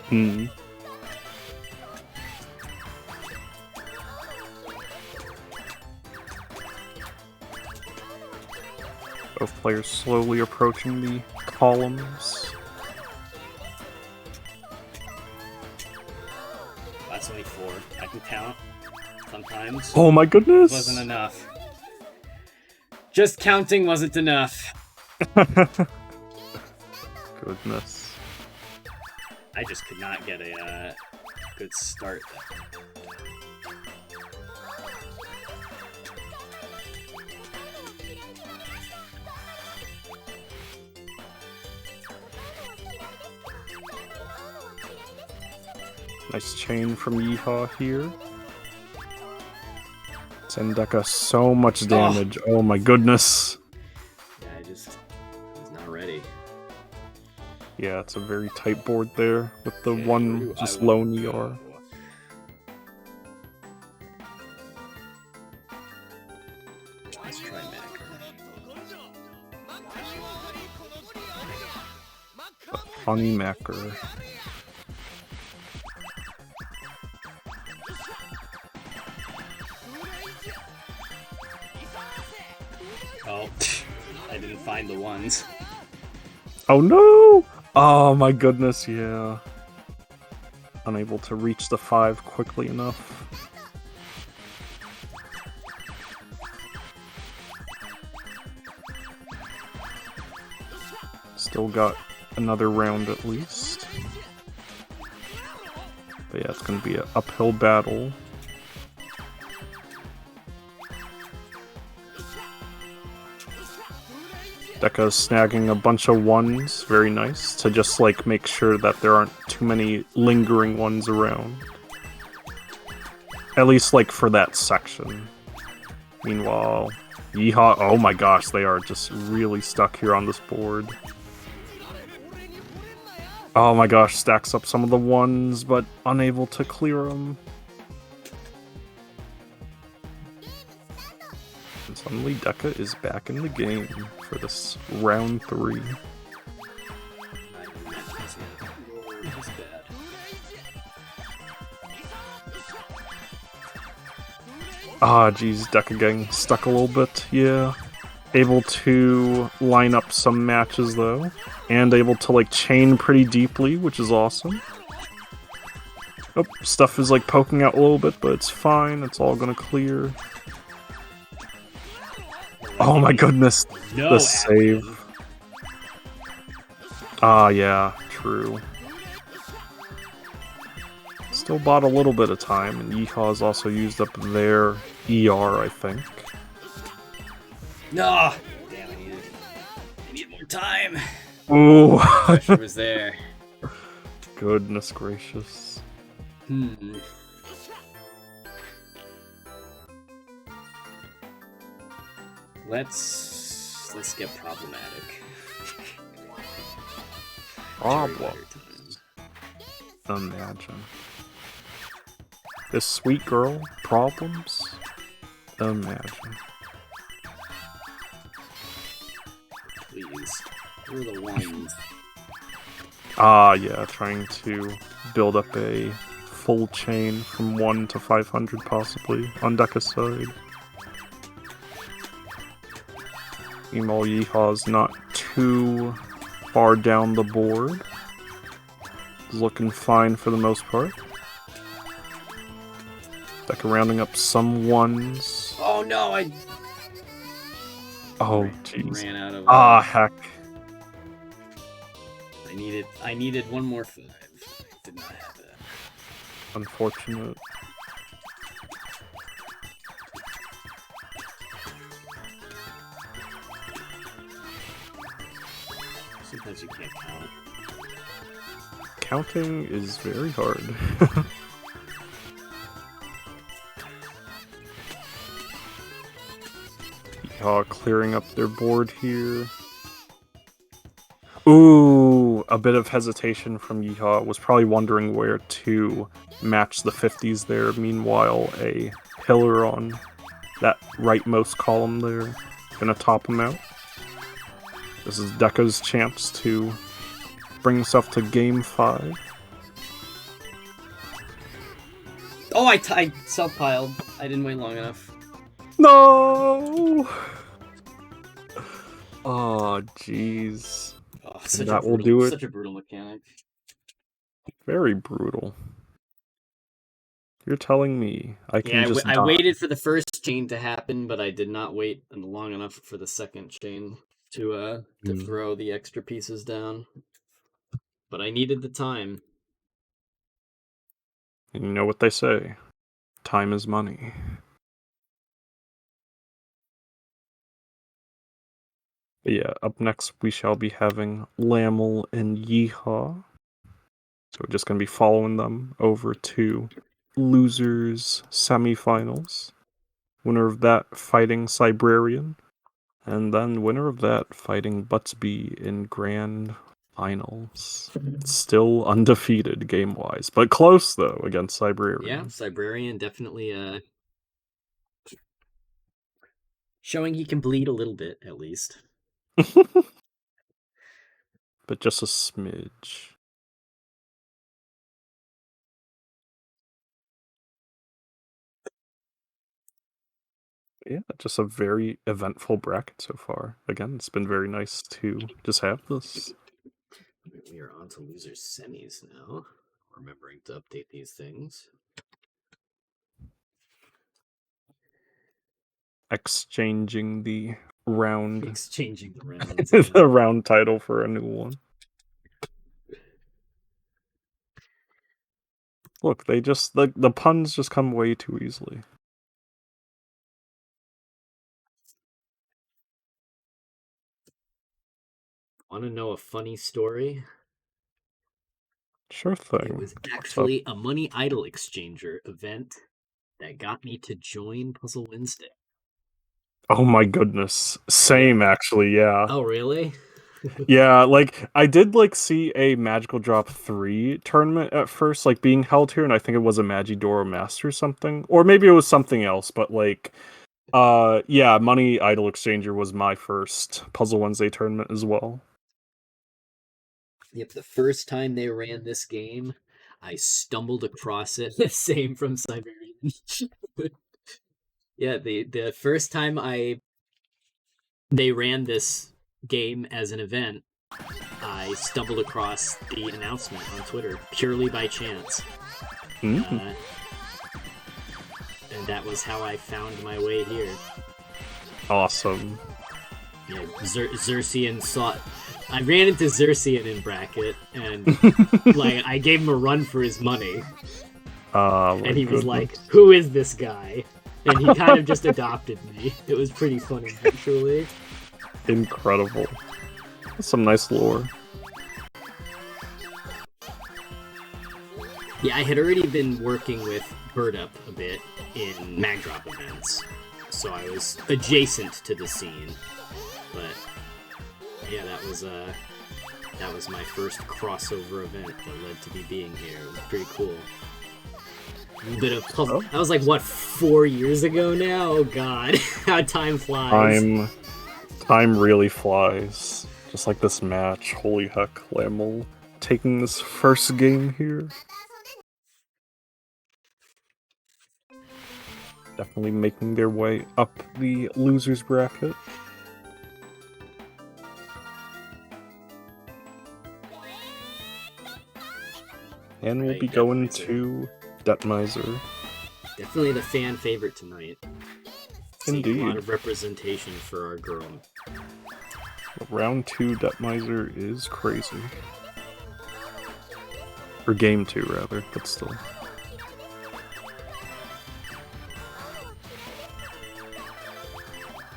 Hmm. Both players slowly approaching the columns. That's only 4. I can count. Sometimes. Oh my goodness! Wasn't enough. Just counting wasn't enough. Goodness. I just could not get a good start there. Nice chain from Yeehaw here. Send Deka so much damage. Oh my goodness. Yeah, I just was not ready. Yeah, it's a very tight board there with the Okay, one just lone ER. Let's try Mac. Honey Macker. Oh, I didn't find the ones. Oh no! Oh my goodness, yeah. Unable to reach the 5 quickly enough. Still got another round at least. But yeah, it's going to be an uphill battle. Deka's snagging a bunch of ones, very nice, to just like make sure that there aren't too many lingering ones around. At least like for that section. Meanwhile, Yeehaw, oh my gosh, they are just really stuck here on this board. Oh my gosh, stacks up some of the ones, but unable to clear them. And suddenly Deka is back in the game for this round 3. Ah, geez, Deka getting stuck a little bit, yeah. Able to line up some matches, though. And able to, like, chain pretty deeply, which is awesome. Oh, stuff is, like, poking out a little bit, but it's fine. It's all gonna clear. Oh my goodness, No, the save. Ah, yeah, true. Still bought a little bit of time, and Yeehaw's also used up their ER, I think. No! Damn, I need more time. Ooh. Pressure was there. Goodness gracious. Let's get problematic. Problems. Imagine. This sweet girl, problems? Imagine. Please. Where are the ones? Ah, yeah, trying to build up a full chain from 1 to 500 possibly on Deka's side. Meanwhile, Yeehaw's not too far down the board. He's looking fine for the most part. Deka rounding up some ones. Oh no, Oh, jeez. Ran out of. Ah, heck. I needed one more 5. I did not have that. Unfortunate. Sometimes you can't count. Counting is very hard. Yeehaw clearing up their board here. Ooh, a bit of hesitation from Yeehaw. Was probably wondering where to match the 50s there. Meanwhile, a pillar on that rightmost column there. Gonna top him out. This is Deka's chance to bring himself to game 5. Oh, I self-piled. I didn't wait long enough. No! Oh, jeez. Oh, That will do it. Such a brutal mechanic. Very brutal. You're telling me I can just die. I waited for the first chain to happen, but I did not wait long enough for the second chain to throw the extra pieces down. But I needed the time. And you know what they say. Time is money. But yeah, up next we shall be having Laml and Yeehaw. So we're just going to be following them over to losers semifinals. Winner of that fighting Psybrarian. And then winner of that fighting Butzbb in Grand Finals. Still undefeated game-wise, but close, though, against Psybrarian. Yeah, Psybrarian definitely showing he can bleed a little bit, at least. But just a smidge. Yeah, just a very eventful bracket so far. Again, it's been very nice to just have this. We are on to losers semis now. Remembering to update these things. Exchanging the round. Exchanging the rounds. The round title for a new one. Look, they just the puns just come way too easily. Want to know a funny story? Sure thing. It was actually a money idol exchanger event that got me to join Puzzle Wednesday. Oh my goodness. Same, actually, yeah. Oh, really? Yeah, like, I did, like, see a Magical Drop 3 tournament at first, like, being held here, and I think it was a Magidoro Master or something. Or maybe it was something else, but, like, yeah, Money Idol Exchanger was my first Puzzle Wednesday tournament as well. Yep, the first time they ran this game, I stumbled across it. Same from Psybrarian. Yeah, the first time they ran this game as an event, I stumbled across the announcement on Twitter purely by chance. Mm-hmm. And that was how I found my way here. Awesome. Yeah, Xerxian saw... I ran into Xerxian in bracket, and like I gave him a run for his money. And he was like, "Who is this guy?" And he kind of just adopted me. It was pretty funny, actually. Incredible. That's some nice lore. Yeah, I had already been working with Bird-Up a bit in Magdrop events, so I was adjacent to the scene. But yeah, that was my first crossover event that led to me being here. It was pretty cool. A bit of puzzle. That was like, what, 4 years ago now? Oh god, how time flies. Time really flies. Just like this match. Holy heck, Laml taking this first game here. Definitely making their way up the losers bracket. And we'll be going to Detmiser. Definitely the fan favorite tonight. Indeed. A lot of representation for our girl. Round 2 Detmiser is crazy. Or game 2, rather, but still.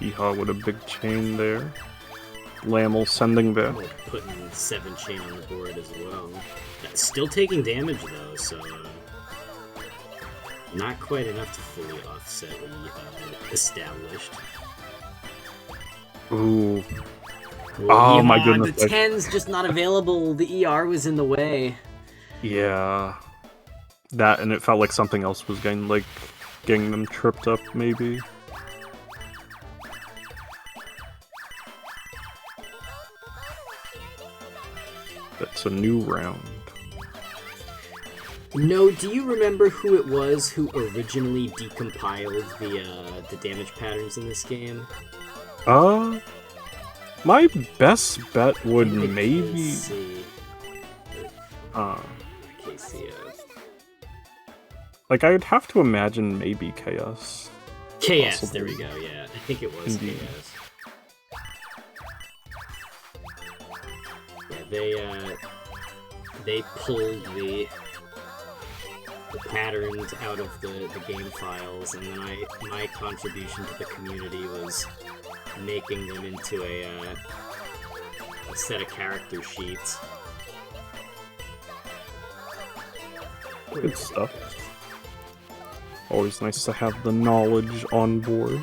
Yeehaw with a big chain there. Laml sending back. Putting 7 chain on the board as well. That's still taking damage though, so not quite enough to fully offset what Yeehaw established. Ooh. Well, oh my goodness. The 10's just not available. The ER was in the way. Yeah. That, and it felt like something else was getting them tripped up, maybe. That's a new round. No, do you remember who it was who originally decompiled the damage patterns in this game? My best bet would maybe... Like, I would have to imagine maybe KS. KS, possibly. There we go, yeah. I think it was Indeed. KS. Yeah, they pulled the patterns out of the game files, and then my contribution to the community was making them into a set of character sheets. Good stuff. Always nice to have the knowledge on board.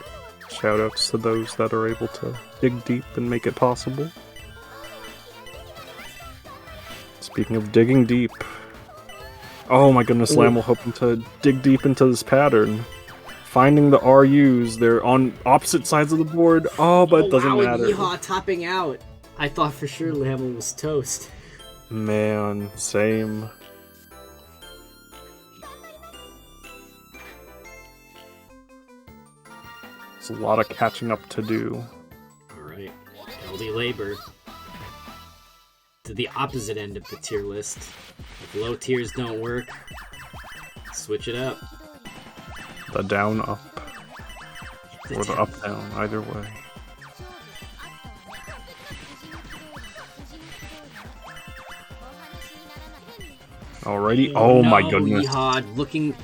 Shoutouts to those that are able to dig deep and make it possible. Speaking of digging deep, oh my goodness, Laml hoping to dig deep into this pattern. Finding the RUs, they're on opposite sides of the board. Oh, but it doesn't matter. Yeehaw topping out. I thought for sure Laml was toast. Man, same. There's a lot of catching up to do. Alright, LD Labor. To the opposite end of the tier list. If low tiers don't work, switch it up. The down up. Or the up down, either way. Alrighty. Oh no, my goodness. Yeehaw looking...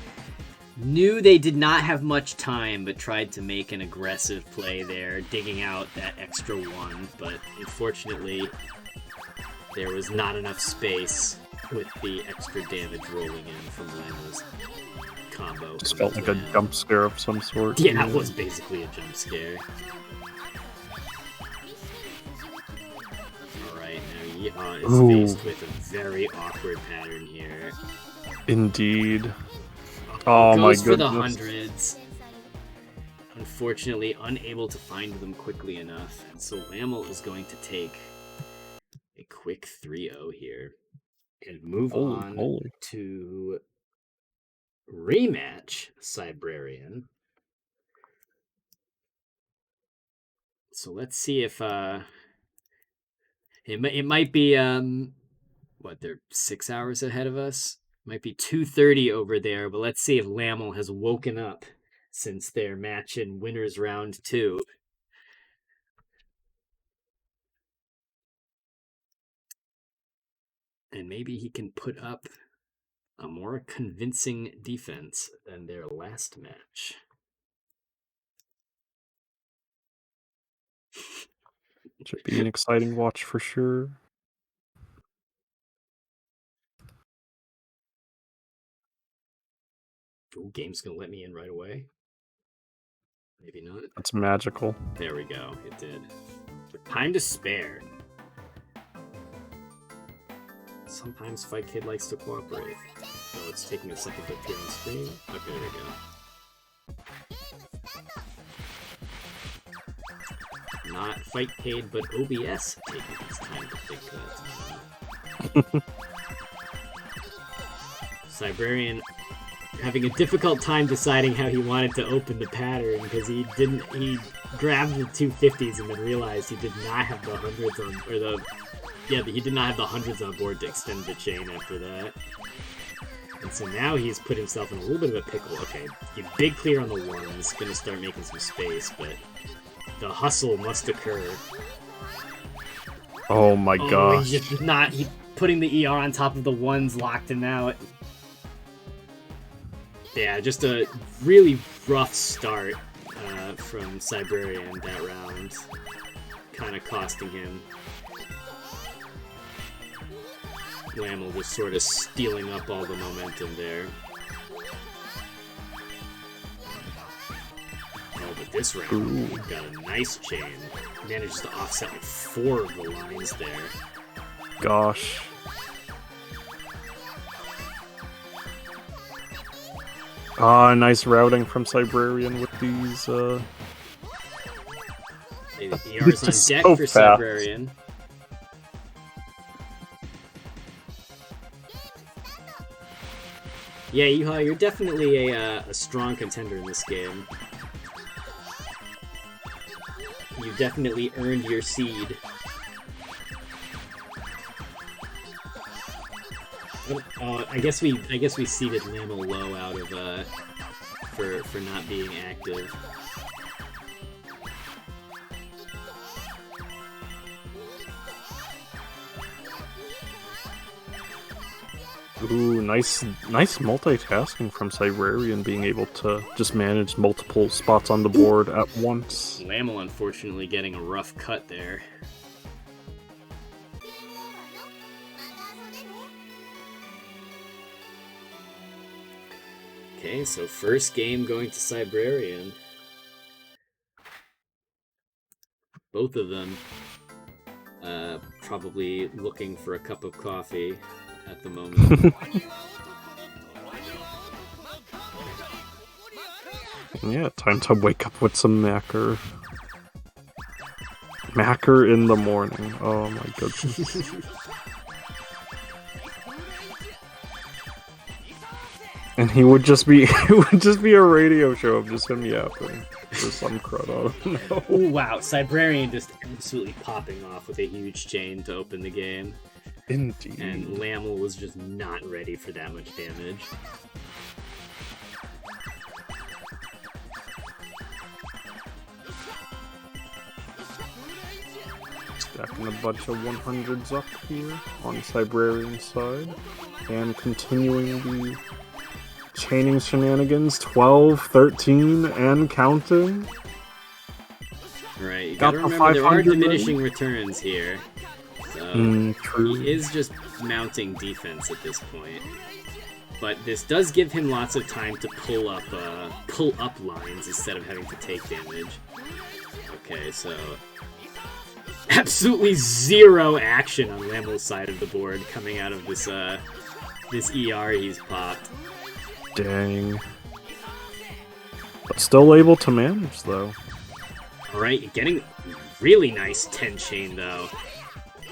Knew they did not have much time, but tried to make an aggressive play there, digging out that extra one, but unfortunately there was not enough space with the extra damage rolling in from Laml's combo. Just felt like a jump scare of some sort. Yeah, it was basically a jump scare. Alright, now Yeehaw is faced with a very awkward pattern here. Indeed. Oh my goodness. Goes for the hundreds. Unfortunately, unable to find them quickly enough. And so Laml is going to take a quick 3-0 here. And move on to rematch Psybrarian. So let's see if it might be what, they're 6 hours ahead of us? Might be 2:30 over there, but let's see if Laml has woken up since their match in winners round 2. And maybe he can put up a more convincing defense than their last match. Should be an exciting watch for sure. Ooh, game's gonna let me in right away. Maybe not. That's magical. There we go. It did. With time to spare. Sometimes Fight Kid likes to cooperate. Oh, it's taking a second to appear on screen. Okay, there we go. Not Fight Kid, but OBS taking its time to fix that. Psybrarian having a difficult time deciding how he wanted to open the pattern because he grabbed the 250s and then realized he did not have the hundreds on, he did not have the hundreds on board to extend the chain after that. And so now he's put himself in a little bit of a pickle. Okay, big clear on the ones, gonna start making some space, but the hustle must occur. Oh my gosh. He putting the ER on top of the ones locked him out. Yeah, just a really rough start from Psybrarian that round. Kind of costing him. Laml just sort of stealing up all the momentum there. Oh, but this round, we've got a nice chain. Manages to offset like 4 of the lines there. Gosh. Nice routing from Psybrarian with these, The ER's on deck for Psybrarian. Yeah, Yeehaw, you're definitely a strong contender in this game. You definitely earned your seed. I guess we seeded Laml low out of for not being active. Ooh, nice multitasking from Psybrarian, being able to just manage multiple spots on the board at once. Laml, unfortunately, getting a rough cut there. Okay, so first game going to Psybrarian. Both of them probably looking for a cup of coffee at the moment. Yeah, time to wake up with some macker. Macker in the morning. Oh my goodness. And it would just be a radio show of just him yapping for some crud. I don't know. Ooh, wow, Psybrarian just absolutely popping off with a huge chain to open the game. Indeed. And Laml was just not ready for that much damage. Stacking a bunch of 100s up here on Psybrarian's side. And continuing the chaining shenanigans, 12, 13, and counting. Right, you gotta remember there are diminishing returns here. So true. He is just mounting defense at this point. But this does give him lots of time to pull up lines instead of having to take damage. Okay, so absolutely zero action on Laml's side of the board coming out of this this ER he's popped. Dang. But still able to manage, though. Alright, getting really nice 10 chain, though.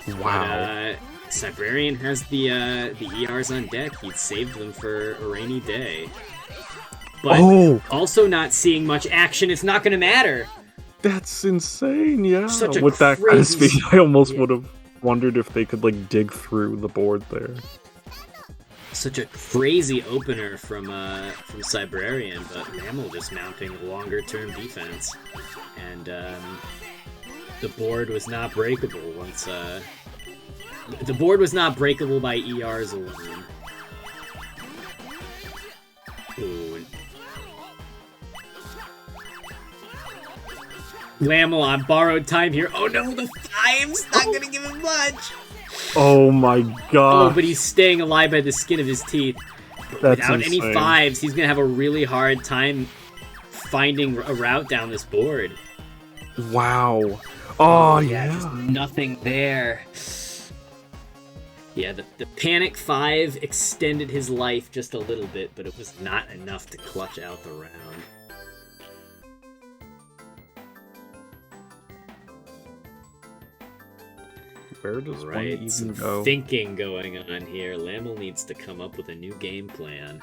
Wow. But Psybrarian has the ERs on deck. He'd saved them for a rainy day. But also not seeing much action, it's not going to matter. That's insane, yeah. Such a With that kind of speed, I almost would have wondered if they could, like, dig through the board there. Such a crazy opener from Psybrarian, but Laml just mounting longer-term defense. And the board was not breakable once... the board was not breakable by ERs alone. Ooh. Laml on borrowed time here. Oh no, the 5's not gonna give him much! Oh my god. Oh, but he's staying alive by the skin of his teeth. That's without insane. any 5s, he's gonna have a really hard time finding a route down this board. Wow. Oh, yeah. Just nothing there. Yeah, the Panic 5 extended his life just a little bit, but it was not enough to clutch out the round. Where does one Right, even some go? thinking going on here. Laml needs to come up with a new game plan.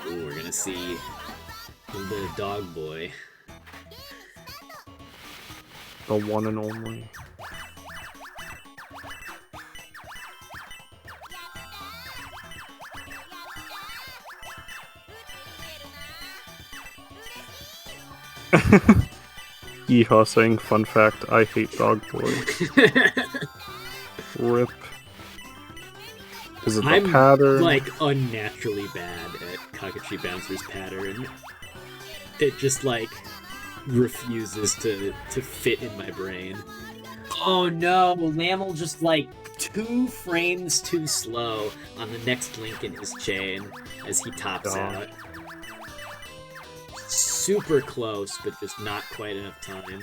Ooh, we're gonna see a little bit of Dog Boy. The one and only. Yeehaw saying, fun fact, I hate Dog Boy. Rip. Is it the I'm, pattern? like, unnaturally bad at Cockatoo Bouncer's pattern. It just, like, refuses to fit in my brain. Oh no, Laml just, like, 2 frames too slow on the next link in his chain as he tops out. Super close, but just not quite enough time.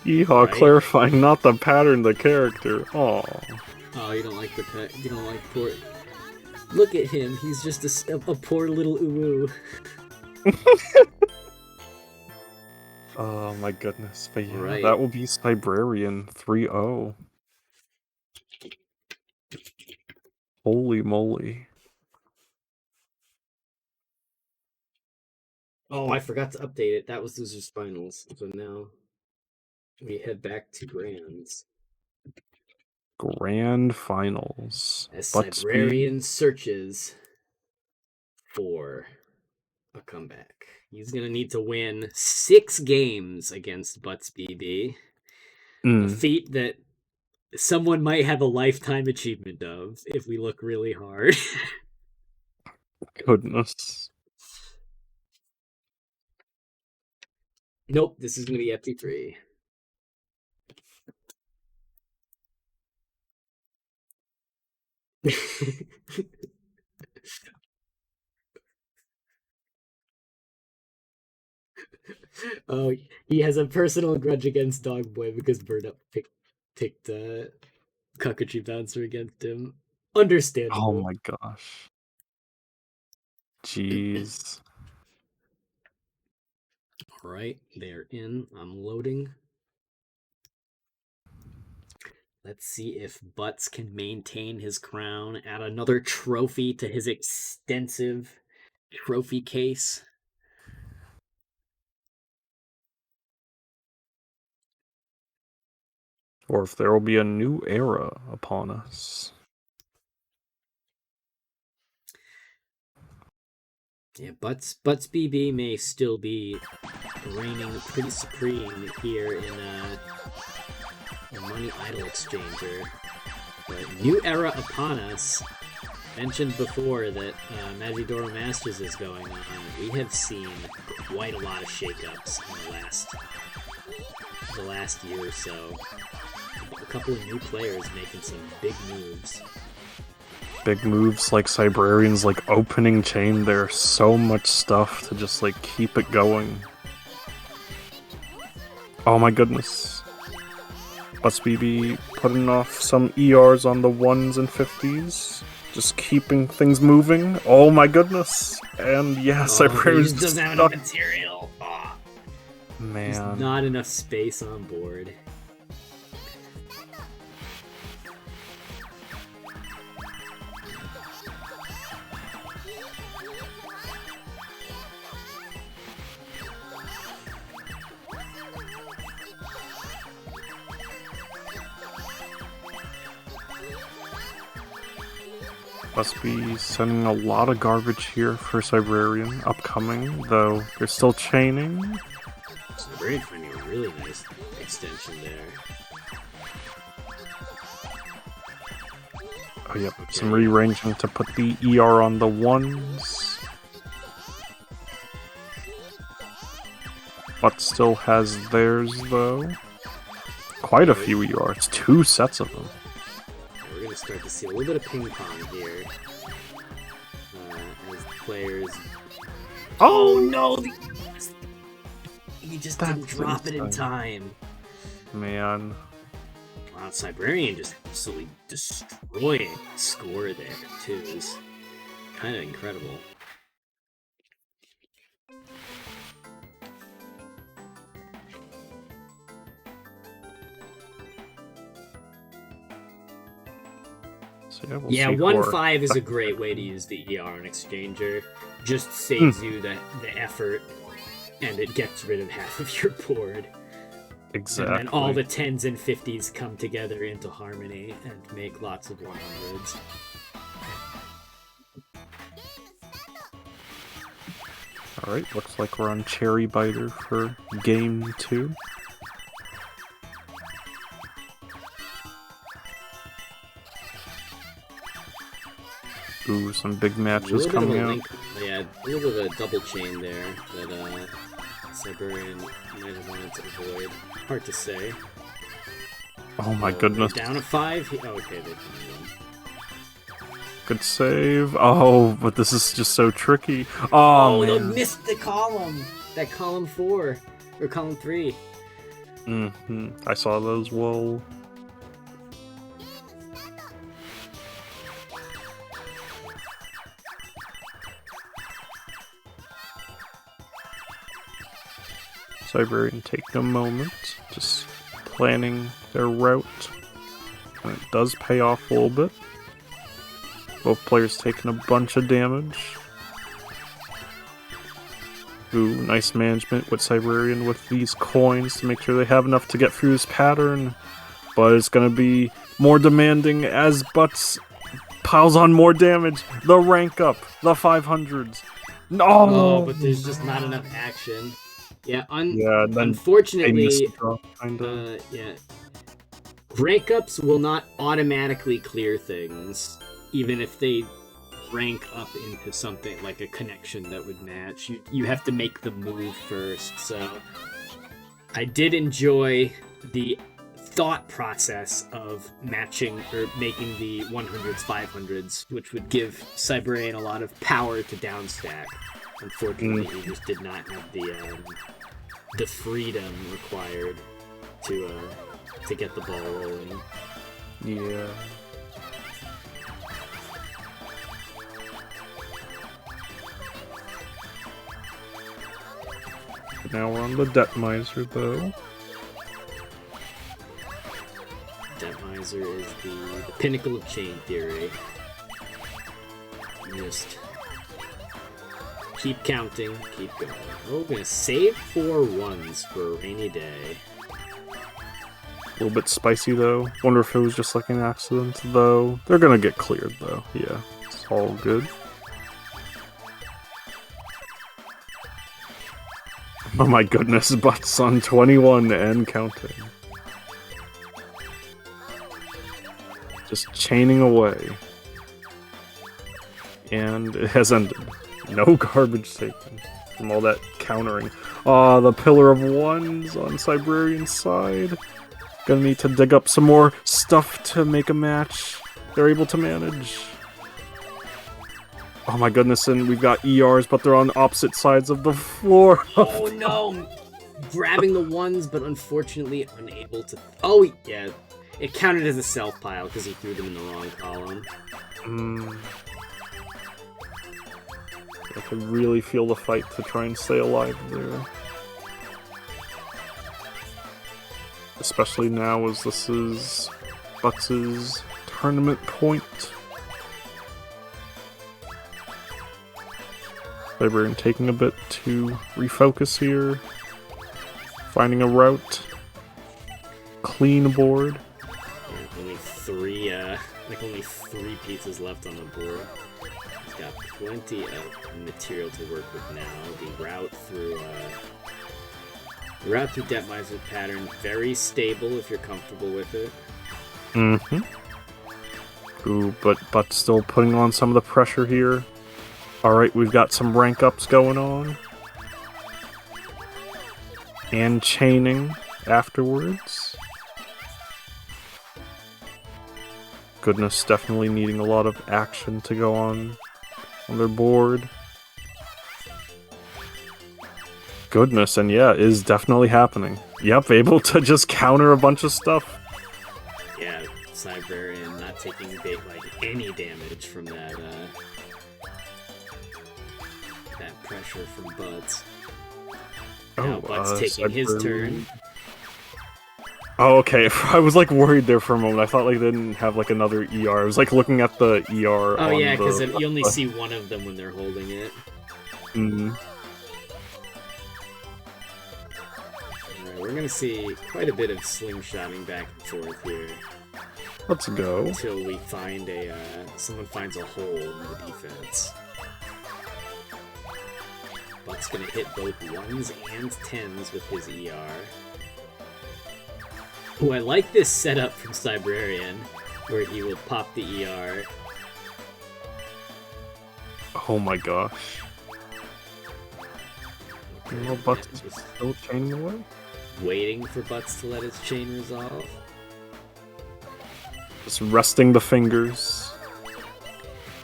Yeehaw, Right. clarifying, not the pattern, the character. Aw. Oh, you don't like the pet. You don't like poor. Look at him. He's just a poor little uwu. Oh my goodness. But yeah, Right. that will be Psybrarian 3-0. Holy moly. Oh, I forgot to update it. That was Losers Finals. So now we head back to Grands. Grand Finals. As Butzbb. Psybrarian searches for a comeback. He's going to need to win 6 games against Butzbb. A feat that someone might have a lifetime achievement of if we look really hard. Goodness. Nope, this is going to be FT3. Oh, he has a personal grudge against Dogboy because Bird Up picked Cuckoo Bouncer against him. Oh Understandable. my gosh. Jeez. All right, they're in. I'm loading. Let's see if Butts can maintain his crown, add another trophy to his extensive trophy case. Or if there will be a new era upon us. Yeah, Butzbb may still be reigning pretty supreme here in Money Idol Exchanger. But new era upon us. Mentioned before that Magidoro Masters is going on. We have seen quite a lot of shakeups in the last year or so. A couple of new players making some big moves. Big moves like Psybrarian's like opening chain. There's so much stuff to just like keep it going. Oh my goodness. Butzbb putting off some ERs on the 1s and 50s. Just keeping things moving. Oh my goodness. And yes, Psybrarian's just doesn't have enough material. Oh, man. There's not enough space on board. Must be sending a lot of garbage here for Psybrarian upcoming, though they're still chaining. Psybrarian finding a really nice extension there. Oh yep, okay. Some rearranging to put the ER on the 1s. But still has theirs though. Quite a few ERs, 2 sets of them. We're going to start to see a little bit of ping pong here. As players... Oh no! He just didn't drop it in time. Man. Wow, Psybrarian just absolutely destroying the score there, too. It's kind of incredible. So yeah, 1-5 is a great way to use the ER on Exchanger. Just saves you the effort, and it gets rid of half of your board. Exactly. And then all the 10s and 50s come together into harmony and make lots of 100s. Alright, looks like we're on Cherry Biter for game 2. Ooh, some big matches coming out. Yeah, a little bit of a double chain there that Psybrarian might have wanted to avoid. Hard to say. Oh my goodness. Down a 5? Oh, okay, they good save. Oh, but this is just so tricky. Oh, they missed the column! That column 4. Or column 3. Mm-hmm. I saw those. Whoa. Psybrarian taking a moment, just planning their route. And it does pay off a little bit. Both players taking a bunch of damage. Ooh, nice management with Psybrarian with these coins to make sure they have enough to get through this pattern. But it's going to be more demanding as Butts piles on more damage. The rank up, the 500s. No! Oh, but there's just not enough action. Yeah, unfortunately, yeah, rank ups will not automatically clear things, even if they rank up into something like a connection that would match. You have to make the move first. So I did enjoy the thought process of matching or making the 100s 500s, which would give Psybrarian a lot of power to downstack. Unfortunately, he just did not have the freedom required to get the ball rolling. Yeah. Now we're on the Detomizer, though. Detomizer is the pinnacle of chain theory. Just keep counting, keep going. Oh, we're gonna save 4 ones for a rainy day. A little bit spicy, though. Wonder if it was just like an accident, though. They're gonna get cleared, though. Yeah, it's all good. Oh my goodness, Butts on 21 and counting. Just chaining away. And it has ended. No garbage taken from all that countering. Ah, the Pillar of Ones on Psybrarian's side. Gonna need to dig up some more stuff to make a match they're able to manage. Oh my goodness, and we've got ERs, but they're on opposite sides of the floor. Oh no! Grabbing the ones, but unfortunately unable to... Oh, yeah. It counted as a self pile because he threw them in the wrong column. I can really feel the fight to try and stay alive there. Especially now as this is Butz's tournament point. Psybrarian taking a bit to refocus here. Finding a route. Clean board. Yeah, only three pieces left on the board. He's got plenty of material to work with now. The route through Detomizer pattern, very stable if you're comfortable with it. Ooh, but still putting on some of the pressure here. Alright, we've got some rank ups going on. And chaining afterwards. Goodness, definitely needing a lot of action to go on their board. Goodness, and yeah, is definitely happening. Yep, able to just counter a bunch of stuff. Yeah, Psybrarian not taking any damage from that pressure from Butz. Now Butz taking his turn. Oh, okay. I was worried there for a moment. I thought they didn't have another ER. I was looking at the ER. Oh yeah, because you only see one of them when they're holding it. Mm-hmm. Alright, we're gonna see quite a bit of slingshotting back and forth here. Let's go. Until we find someone finds a hole in the defense. Butt's gonna hit both 1s and 10s with his ER. Oh, I like this setup from Psybrarian, where he will pop the ER. Oh my gosh. Well, Butz is still chaining away? Waiting for Butz to let his chain resolve. Just resting the fingers.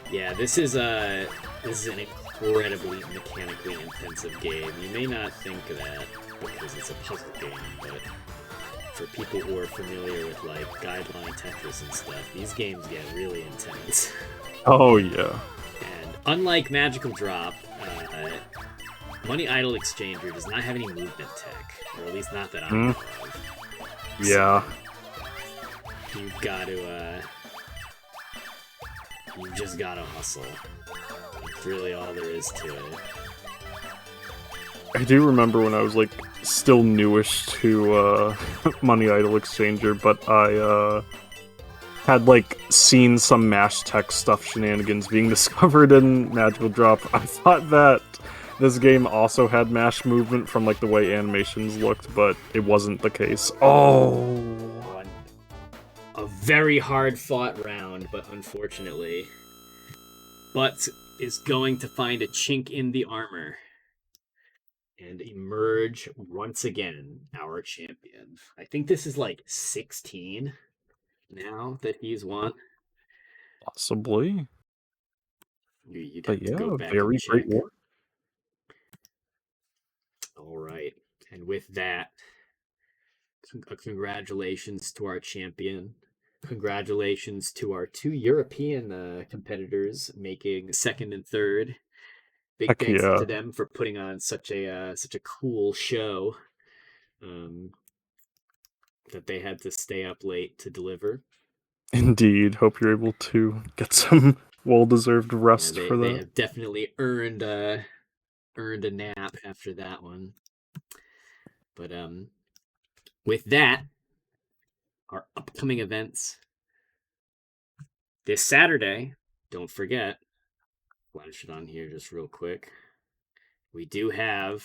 Yeah, this is an incredibly mechanically intensive game. You may not think that because it's a puzzle game, but for people who are familiar with guideline Tetris and stuff, these games get really intense. Oh yeah. And unlike Magical Drop, Money Idol Exchanger does not have any movement tech, or at least not that I know of. Yeah. So you've got to, you've just got to hustle. That's really all there is to it. I do remember when I was still newish to Money Idol Exchanger, but I had seen some Mash Tech stuff shenanigans being discovered in Magical Drop. I thought that this game also had mash movement from the way animations looked, but it wasn't the case. Oh, a very hard fought round, but unfortunately, Butz is going to find a chink in the armor. and emerge once again our champion. I think this is like 16 now that he's won. Possibly. You'd But have to go yeah, back and very great check. work. All right. And with that, congratulations to our champion. Congratulations to our two European competitors making second and third. Big Heck thanks yeah. to them for putting on such a cool show um, that they had to stay up late to deliver. Indeed. Hope you're able to get some well-deserved Yeah, rest they for they that. have definitely earned a nap after that one. But with that, our upcoming events this Saturday. Don't forget, flash it on here just real quick. We do have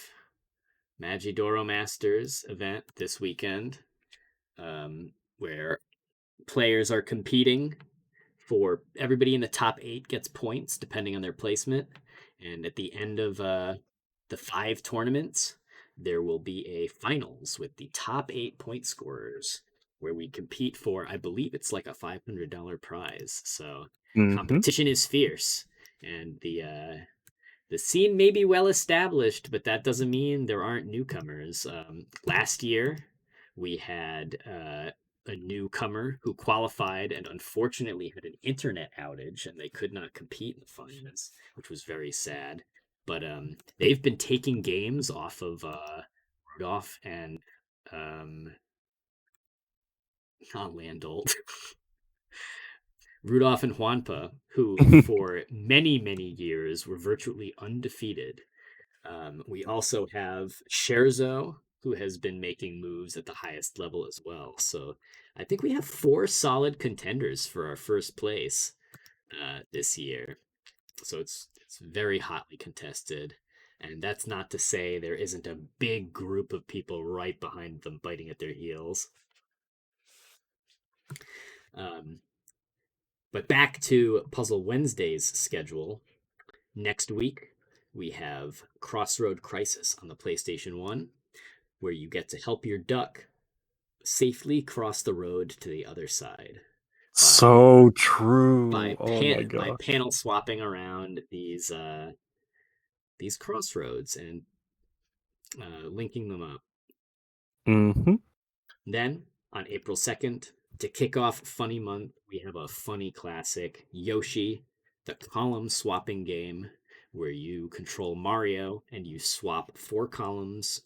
Magidoro Masters event this weekend, where players are competing for everybody in the top 8 gets points depending on their placement. And at the end of the 5 tournaments, there will be a finals with the top 8 point scorers where we compete for, I believe it's like a $500 prize. So Mm-hmm. competition is fierce. And the scene may be well established, but that doesn't mean there aren't newcomers. Last year, we had a newcomer who qualified and unfortunately had an internet outage and they could not compete in the finals, which was very sad. But they've been taking games off of Rudolph and not Landolt. Rudolph and Juanpa, who for many, many years were virtually undefeated. We also have Scherzo, who has been making moves at the highest level as well. So I think we have 4 solid contenders for our first place this year. So it's very hotly contested. And that's not to say there isn't a big group of people right behind them biting at their heels. Um, but back to Puzzle Wednesday's schedule. Next week, we have Crossroad Crisis on the PlayStation 1, where you get to help your duck safely cross the road to the other side by So true. Oh my by gosh. panel swapping around these crossroads and linking them up. Mm-hmm. Then on April 2nd, to kick off Funny Month, we have a funny classic, Yoshi, the column swapping game, where you control Mario and you swap 4 columns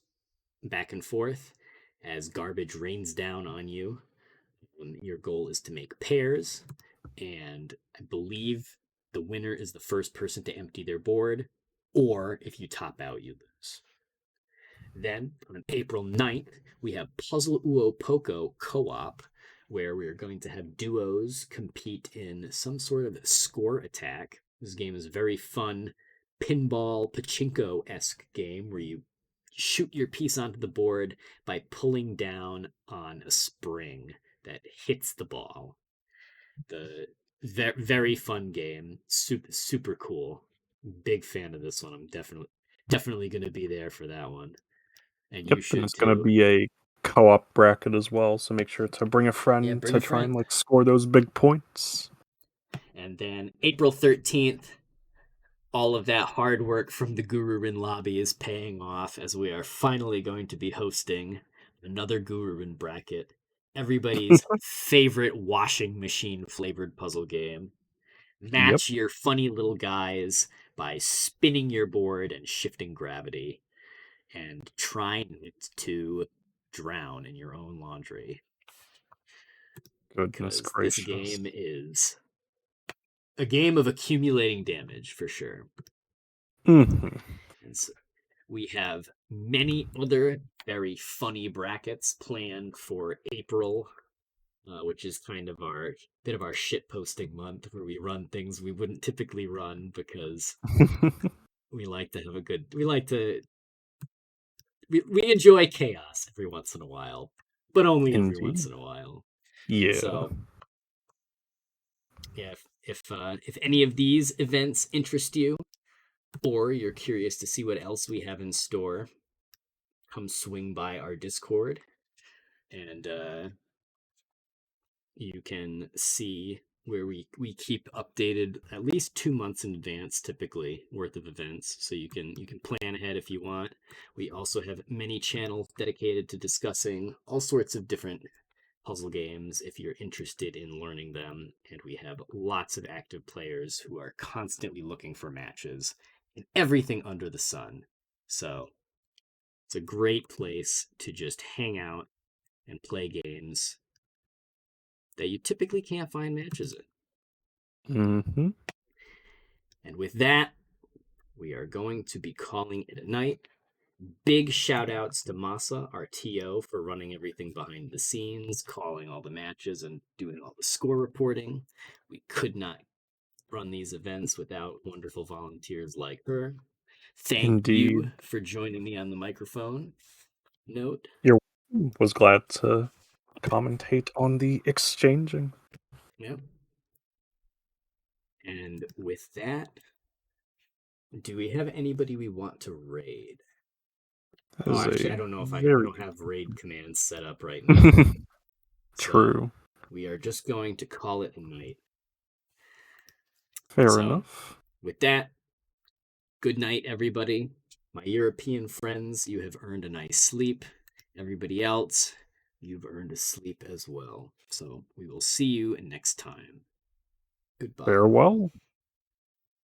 back and forth as garbage rains down on you. Your goal is to make pairs, and I believe the winner is the first person to empty their board, or if you top out, you lose. Then on April 9th, we have Puzzle Uo Poco co op, where we are going to have duos compete in some sort of score attack. This game is a very fun pinball pachinko esque game where you shoot your piece onto the board by pulling down on a spring that hits the ball. The very fun game, super cool. Big fan of this one. I'm definitely going to be there for that one, and you Yep, and should it's gonna too. be a co-op bracket as well, so make sure to bring a Yeah, friend bring to a try and friend. like score those big points. And then April 13th, all of that hard work from the Gururin lobby is paying off as we are finally going to be hosting another Gururin bracket. Everybody's favorite washing machine flavored puzzle game. Yep, Match your funny little guys by spinning your board and shifting gravity and trying to drown in your own laundry. goodness Because this gracious. game is a game of accumulating damage for sure. Mhm. And so we have many other very funny brackets planned for April, which is kind of our bit of our shit posting month where we run things we wouldn't typically run because we like to have a good. We like to. We enjoy chaos every once in a while, but only every once Indeed. in a while. Yeah. So yeah, if any of these events interest you, or you're curious to see what else we have in store, come swing by our Discord, and you can see where we keep updated at least 2 months in advance, typically, worth of events. So you can plan ahead if you want. We also have many channels dedicated to discussing all sorts of different puzzle games if you're interested in learning them. And we have lots of active players who are constantly looking for matches in everything under the sun. So it's a great place to just hang out and play games that you typically can't find matches in. Mm-hmm. And with that, we are going to be calling it a night. Big shout outs to Masa, our TO, for running everything behind the scenes, calling all the matches and doing all the score reporting. We could not run these events without wonderful volunteers like her. Thank Indeed. you for joining me on the microphone. Note. Was glad to commentate on the exchanging. Yep. And with that, do we have anybody we want to raid? Oh, actually, I don't know if I don't have raid commands set up right now. True. So we are just going to call it a night. Fair enough. With that, good night, everybody. My European friends, you have earned a nice sleep. Everybody else, you've earned a sleep as well. So we will see you next time. Goodbye. Farewell.